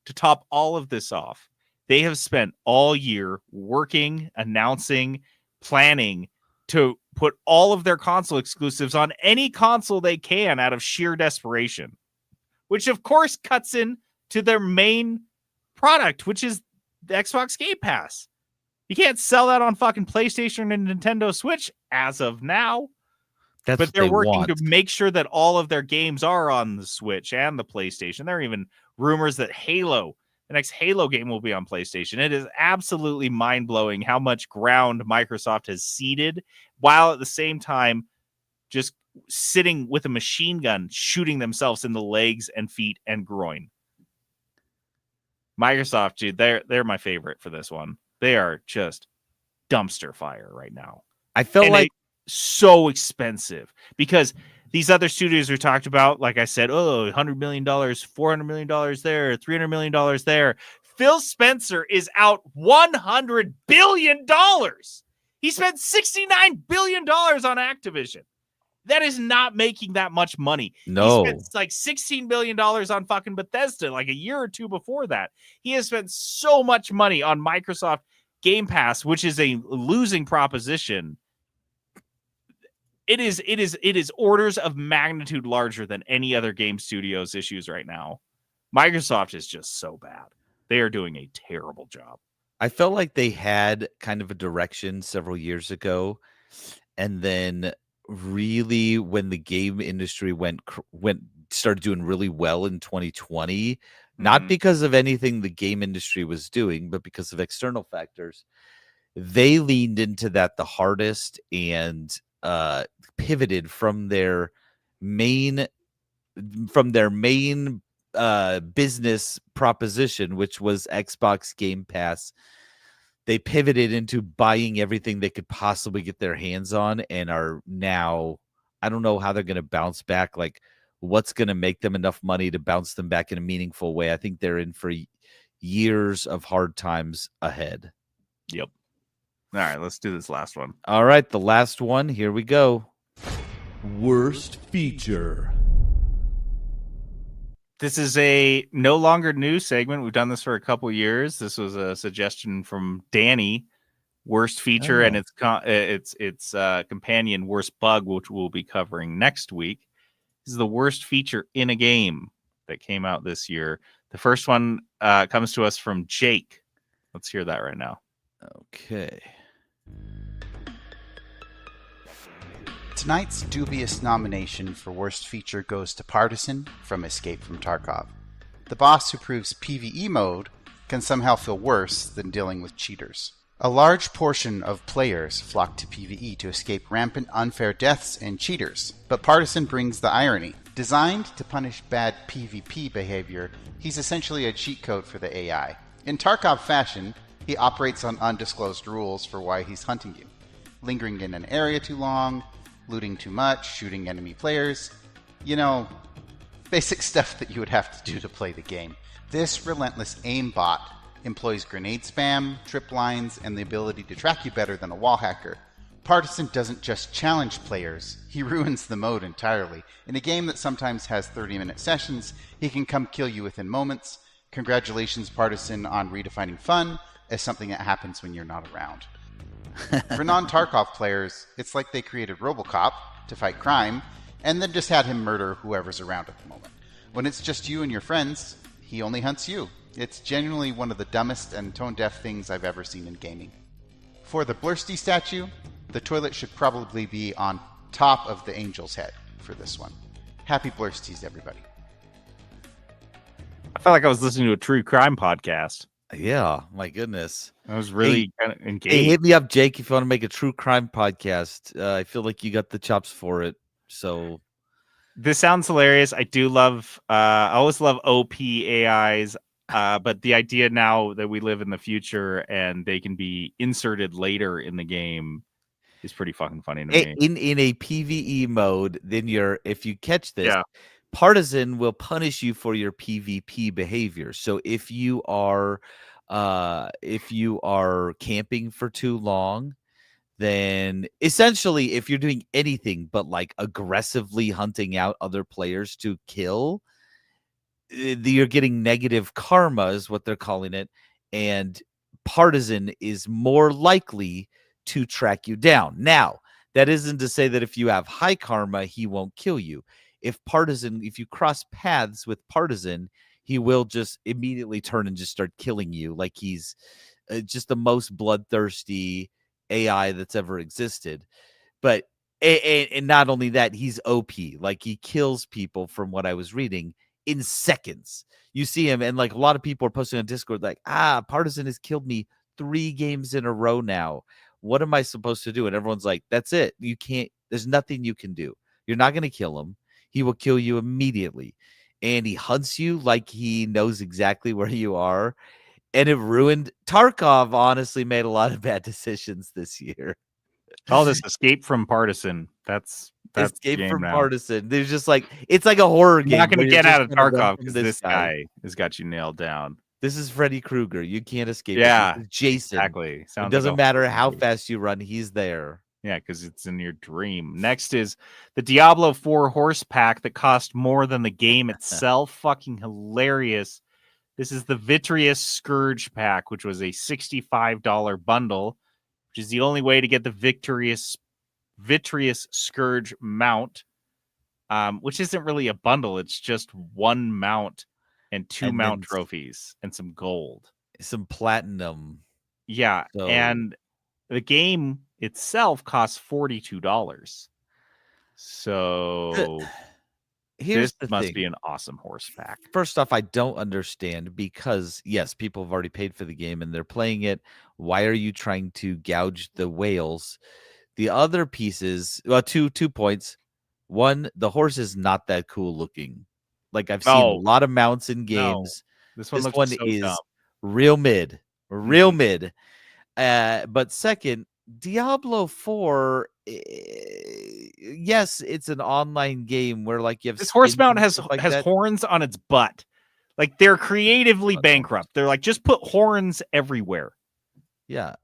to top all of this off, they have spent all year working, announcing, planning to put all of their console exclusives on any console they can out of sheer desperation, which of course cuts in to their main product, which is the Xbox Game Pass. You can't sell that on fucking PlayStation and Nintendo Switch as of now. But they're working to make sure that all of their games are on the Switch and the PlayStation. There are even rumors that Halo, the next Halo game, will be on PlayStation. It is absolutely mind-blowing how much ground Microsoft has ceded, while at the same time just sitting with a machine gun, shooting themselves in the legs and feet and groin. Microsoft, dude, they're my favorite for this one. They are just dumpster fire right now. I felt like so expensive because these other studios we talked about, like I said, $100 million, $400 million there, $300 million there. Phil Spencer is out $100 billion. He spent $69 billion on Activision. That is not making that much money. No. He spent like $16 billion on fucking Bethesda like a year or two before that. He has spent so much money on Microsoft Game Pass, which is a losing proposition, it is orders of magnitude larger than any other game studio's issues right now. Microsoft is just so bad. They are doing a terrible job. I felt like they had kind of a direction several years ago, and then really when the game industry started doing really well in 2020, not because of anything the game industry was doing, but because of external factors, they leaned into that the hardest and pivoted from their main business proposition, which was Xbox Game Pass. They pivoted into buying everything they could possibly get their hands on, and are now, I don't know how they're going to bounce back. Like, what's going to make them enough money to bounce them back in a meaningful way? I think they're in for years of hard times ahead. Yep. All right, let's do this last one. All right, the last one. Here we go. Worst feature. This is a no longer new segment. We've done this for a couple years. This was a suggestion from Danny. Worst feature and its companion, worst bug, which we'll be covering next week. This is the worst feature in a game that came out this year. The first one comes to us from Jake. Let's hear that right now. Okay. Tonight's dubious nomination for worst feature goes to Partisan from Escape from Tarkov. The boss who proves PvE mode can somehow feel worse than dealing with cheaters. A large portion of players flock to PvE to escape rampant unfair deaths and cheaters, but Partisan brings the irony. Designed to punish bad PvP behavior, he's essentially a cheat code for the AI. In Tarkov fashion, he operates on undisclosed rules for why he's hunting you. Lingering in an area too long, looting too much, shooting enemy players. You know, basic stuff that you would have to do to play the game. This relentless aimbot employs grenade spam, trip lines, and the ability to track you better than a wall hacker. Partisan doesn't just challenge players, he ruins the mode entirely. In a game that sometimes has 30-minute sessions, he can come kill you within moments. Congratulations, Partisan, on redefining fun as something that happens when you're not around. For non-Tarkov players, it's like they created RoboCop to fight crime, and then just had him murder whoever's around at the moment. When it's just you and your friends, he only hunts you. It's genuinely one of the dumbest and tone-deaf things I've ever seen in gaming. For the Blursties statue, the toilet should probably be on top of the angel's head for this one. Happy Blursties, everybody. I felt like I was listening to a true crime podcast. Yeah, my goodness. I was really kind of engaged. Hey, hit me up, Jake, if you want to make a true crime podcast. I feel like you got the chops for it. So this sounds hilarious. I do love, I always love OP AIs, but the idea now that we live in the future and they can be inserted later in the game is pretty fucking funny to me. In a PvE mode, then if you catch this, yeah. Partisan will punish you for your PvP behavior. So if you are camping for too long, then essentially if you're doing anything but like aggressively hunting out other players to kill, you're getting negative karma is what they're calling it, and Partisan is more likely to track you down. Now, that isn't to say that if you have high karma, he won't kill you. If you cross paths with Partisan, he will just immediately turn and just start killing you like he's just the most bloodthirsty AI that's ever existed. But and not only that, he's OP. Like, he kills people, from what I was reading, in seconds. You see him, and like a lot of people are posting on Discord like, Partisan has killed me 3 games in a row now. What am I supposed to do? And everyone's like, that's it. You can't, there's nothing you can do. You're not going to kill him. He will kill you immediately. And he hunts you like he knows exactly where you are. And it ruined Tarkov. Honestly, made a lot of bad decisions this year. All this Escape from Partisan. That's Escape from Partisan. There's just like, it's like a horror game. You're not going to get out of Tarkov because this guy has got you nailed down. This is Freddy Krueger. You can't escape. Yeah, Jason. Exactly. It doesn't matter how fast you run. He's there. Yeah, because it's in your dream. Next is the Diablo 4 horse pack that cost more than the game itself. Fucking hilarious. This is the Vitreous Scourge pack, which was a $65 bundle, which is the only way to get the Vitreous Scourge mount, which isn't really a bundle. It's just one mount and two And mount then trophies and some gold. some platinum. Yeah, So and the game itself costs $42. So here's this the must thing. be an awesome horse pack. First off, I don't understand because yes, people have already paid for the game and they're playing it. Why are you trying to gouge the whales? The other pieces, well, two points. One, the horse is not that cool looking. Like I've seen a No. lot of mounts in No. games. This one This looks one so is dumb. real mid. Real mid. But second, Diablo 4, yes, it's an online game where like you have This horse skins mount and has stuff like that. horns on its butt. Like they're creatively bankrupt. They're like, just put horns everywhere. Yeah,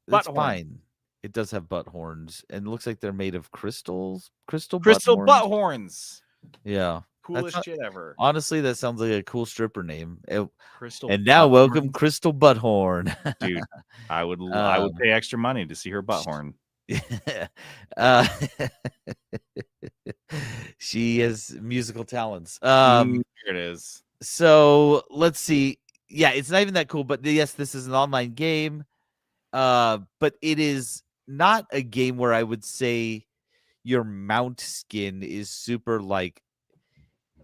Butt that's horn. fine. It does have butt horns, and it looks like they're made of crystal butt Butt horns. horns. Yeah, Coolest shit ever. Honestly, that sounds like a cool stripper name. Crystal. And now, butt welcome horns. Crystal Butthorn. Dude, I would pay extra money to see her butt horn. uh, she has musical talents. Here it is. So let's see. Yeah, it's not even that cool, but yes, this is an online game. But it is not a game where I would say your mount skin is super like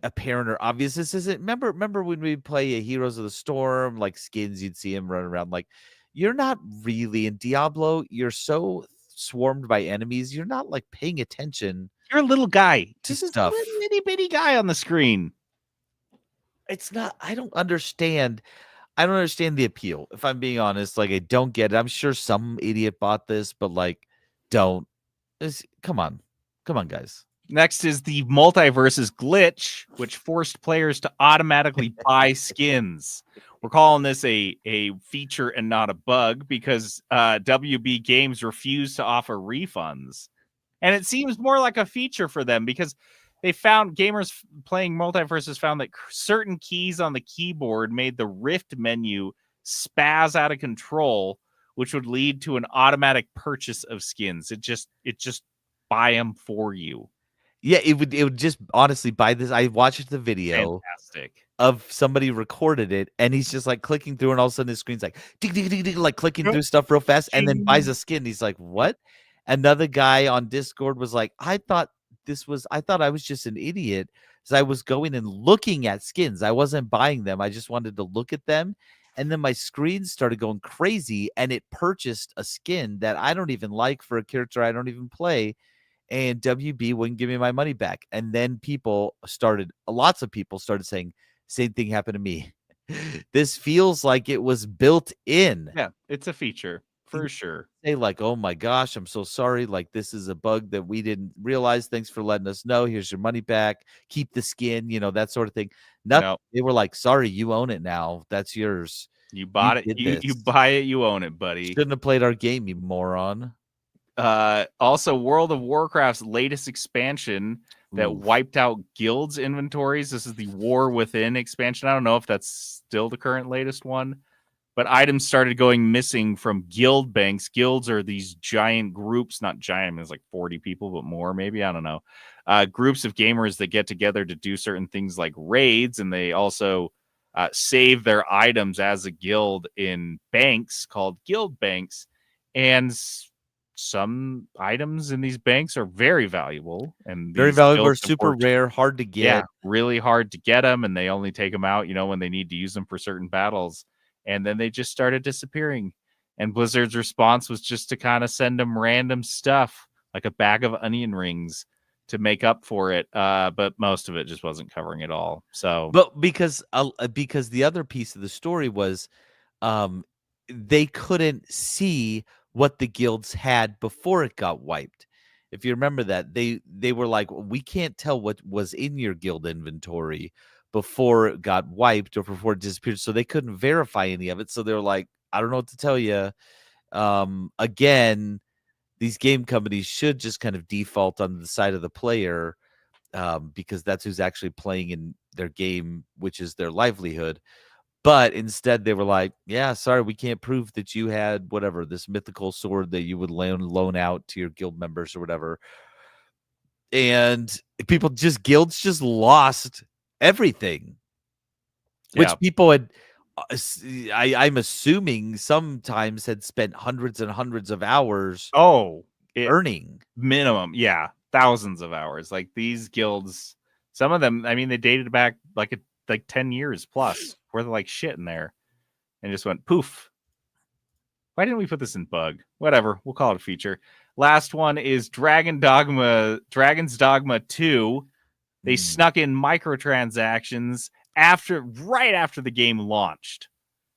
apparent or obvious. This isn't remember when we play a Heroes of the Storm, like skins, you'd see him running around. Like you're not really in Diablo, you're so swarmed by enemies, you're not like paying attention. You're a little guy. To Just stuff. a little itty bitty guy on the screen. It's not, I don't understand the appeal. If I'm being honest, like I don't get it. I'm sure some idiot bought this, but like don't. Come on, guys. Next is the Multiverses glitch, which forced players to automatically buy skins. We're calling this a feature and not a bug because WB Games refused to offer refunds. And it seems more like a feature for them because they found gamers playing Multiverses found that certain keys on the keyboard made the Rift menu spaz out of control, which would lead to an automatic purchase of skins. It just buy them for you. Yeah, it would just honestly buy this. I watched the video Fantastic. of somebody recorded it, and he's just like clicking through, and all of a sudden his screen's like ding, ding, ding, ding, like clicking through stuff real fast, and then buys a skin. He's like, "What?" Another guy on Discord was like, I thought I was just an idiot because I was going and looking at skins. I wasn't buying them. I just wanted to look at them." And then my screen started going crazy, and it purchased a skin that I don't even like for a character I don't even play. And WB wouldn't give me my money back. And then lots of people started saying, same thing happened to me. This feels like it was built in. Yeah, it's a feature for sure. Say like, oh my gosh, I'm so sorry. Like this is a bug that we didn't realize. Thanks for letting us know. Here's your money back. Keep the skin, that sort of thing. Nope. They were like, sorry, you own it now. That's yours. You bought it. You buy it, you own it, buddy. Shouldn't have played our game, you moron. Also, World of Warcraft's latest expansion that wiped out guilds inventories. This is the War Within expansion. I don't know if that's still the current latest one, but items started going missing from guild banks. Guilds are these giant groups, not giant, there's like 40 people, but more maybe, I don't know. Groups of gamers that get together to do certain things like raids, and they also save their items as a guild in banks called guild banks. And some items in these banks are very valuable, and very valuable, are super rare, hard to get. Yeah, really hard to get them, and they only take them out, when they need to use them for certain battles. And then they just started disappearing. And Blizzard's response was just to kind of send them random stuff, like a bag of onion rings, to make up for it. But most of it just wasn't covering it all. So, but because the other piece of the story was, they couldn't see what the guilds had before it got wiped. If you remember that, they were like, we can't tell what was in your guild inventory before it got wiped or before it disappeared. So they couldn't verify any of it. So they were like, I don't know what to tell you. Again, these game companies should just kind of default on the side of the player, because that's who's actually playing in their game, which is their livelihood. But instead, they were like, "Yeah, sorry, we can't prove that you had whatever this mythical sword that you would loan out to your guild members or whatever." And guilds just lost everything, Yeah. which people had. I'm assuming sometimes had spent hundreds and hundreds of hours earning. Minimum, yeah, thousands of hours. Like these guilds, some of them, I mean, they dated back like 10 years plus worth of like shit in there, and just went poof. Why didn't we put this in bug? Whatever, we'll call it a feature. Last one is Dragon's Dogma 2. They snuck in microtransactions right after the game launched,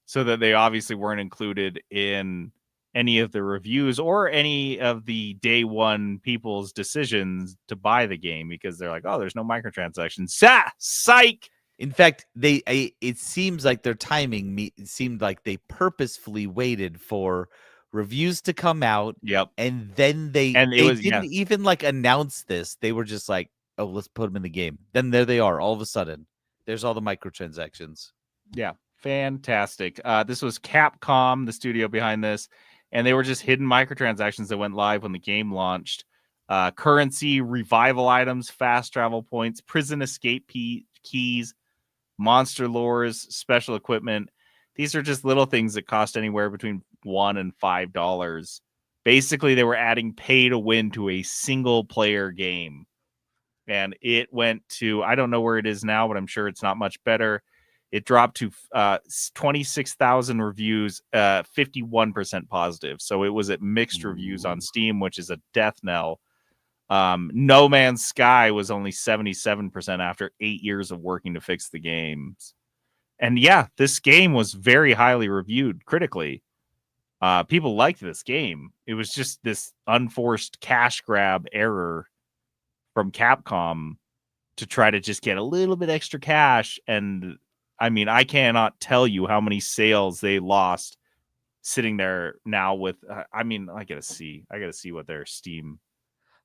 so that they obviously weren't included in any of the reviews or any of the day one people's decisions to buy the game, because they're like, oh, there's no microtransactions. Psych. In fact, it seems like their timing seemed like they purposefully waited for reviews to come out. Yep. And then they didn't even like announce this. They were just like, oh, let's put them in the game. Then there they are. All of a sudden, there's all the microtransactions. Yeah. Fantastic. This was Capcom, the studio behind this, and they were just hidden microtransactions that went live when the game launched. Currency, revival items, fast travel points, prison escape keys, monster lures, special equipment. These are just little things that cost anywhere between $1 and $5. Basically, they were adding pay to win to a single player game. And it went to, I don't know where it is now, but I'm sure it's not much better. It dropped to 26,000 reviews, 51% positive. So it was at mixed reviews on Steam, which is a death knell. No Man's Sky was only 77% after 8 years of working to fix the games. And yeah, this game was very highly reviewed critically. People liked this game. It was just this unforced cash grab error from Capcom to try to just get a little bit extra cash. And I mean, I cannot tell you how many sales they lost sitting there now with, I gotta see what their Steam.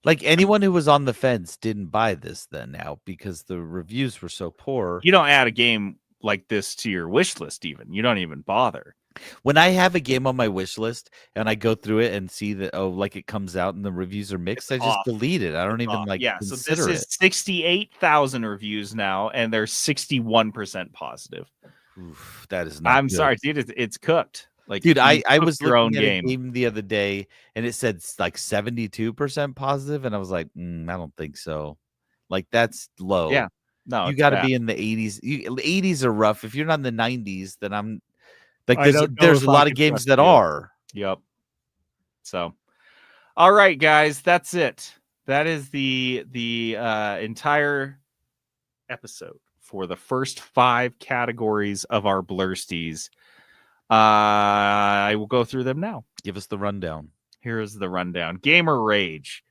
Like anyone who was on the fence didn't buy this then now because the reviews were so poor. You don't add a game like this to your wish list even. You don't even bother. When I have a game on my wish list and I go through it and see that, it comes out and the reviews are mixed, I just delete it. I don't even consider so this is 68,000 reviews now, and they're 61% positive. Oof, that is not good. Sorry, dude. It's cooked. Like, dude, I was looking at a game the other day and it said like 72% positive, and I was like, I don't think so. Like that's low. Yeah, no, you got to be in the 80s. 80s are rough. If you're not in the 90s, then I'm like, there's a lot of games that are. Yep. So, all right, guys, that's it. That is the entire episode for the first 5 categories of our Blursties. I will go through them now. Give us the rundown. Here is the rundown. Gamer Rage.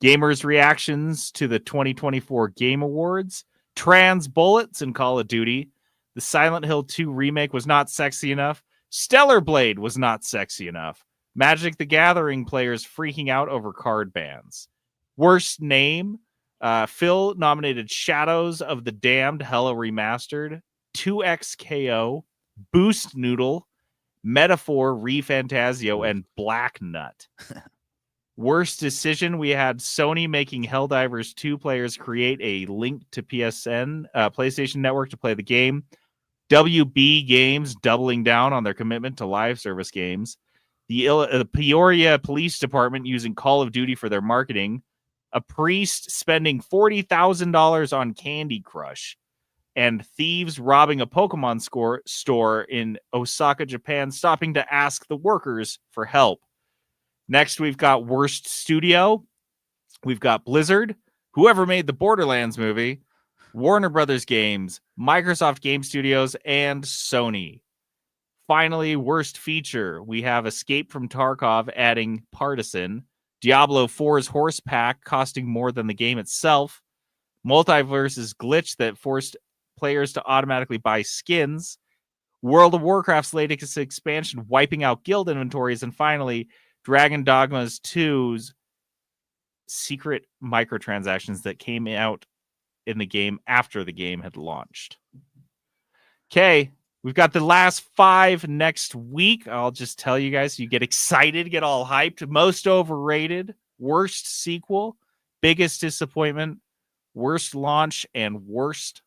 Gamers' reactions to the 2024 Game Awards. Trans bullets in Call of Duty. The Silent Hill 2 remake was not sexy enough. Stellar Blade was not sexy enough. Magic the Gathering players freaking out over card bans. Worst name. Phil nominated Shadows of the Damned Hella Remastered. 2XKO. Boost Noodle. Metaphor, ReFantasio, and Black Nut. Worst decision, we had Sony making Helldivers 2 players create a link to PlayStation Network to play the game. WB Games doubling down on their commitment to live service games. The Peoria Police Department using Call of Duty for their marketing. A priest spending $40,000 on Candy Crush. And thieves robbing a Pokemon store in Osaka, Japan, stopping to ask the workers for help. Next, we've got Worst Studio. We've got Blizzard, whoever made the Borderlands movie, Warner Brothers Games, Microsoft Game Studios, and Sony. Finally, Worst Feature. We have Escape from Tarkov adding Partisan, Diablo 4's Horse Pack costing more than the game itself, Multiverse's glitch that forced players to automatically buy skins, World of Warcraft's latest expansion wiping out guild inventories, and finally, Dragon Dogmas 2's secret microtransactions that came out in the game after the game had launched. Okay, We've got the last 5 next week. I'll just tell you guys, you get excited, get all hyped. Most overrated, worst sequel, biggest disappointment, worst launch, and worst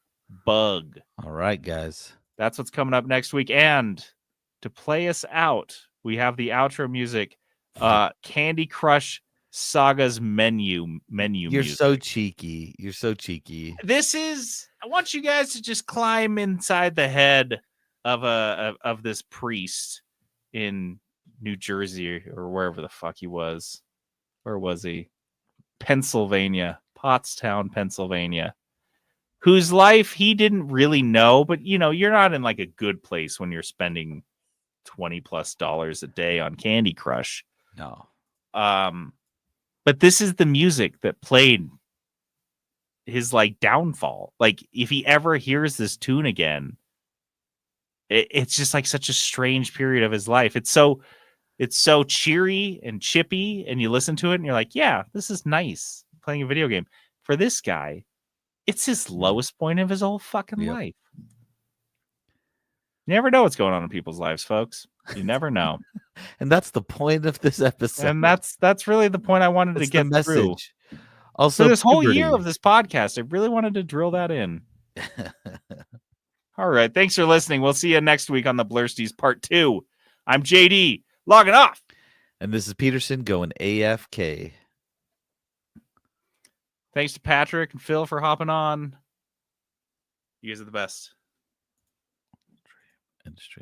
bug. All right, guys. That's what's coming up next week. And to play us out, we have the outro music, Candy Crush Saga's menu You're music. so cheeky. You're so cheeky. I want you guys to just climb inside the head of this priest in New Jersey or wherever the fuck he was. Where was he? Pennsylvania, Pottstown, Pennsylvania. Whose life he didn't really know, but you're not in like a good place when you're spending $20+ a day on Candy Crush. No. But this is the music that played his like downfall. Like if he ever hears this tune again, it's just like such a strange period of his life. It's so cheery and chippy, and you listen to it and you're like, yeah, this is nice playing a video game. For this guy, it's his lowest point of his whole fucking life. You never know what's going on in people's lives, folks. You never know. And that's the point of this episode. And that's really the point I wanted to get through. Also, for this whole puberty. year of this podcast, I really wanted to drill that in. All right. Thanks for listening. We'll see you next week on the Blursties Part 2. I'm JD, logging off. And this is Peterson going AFK. Thanks to Patrick and Phil for hopping on. You guys are the best. Industry.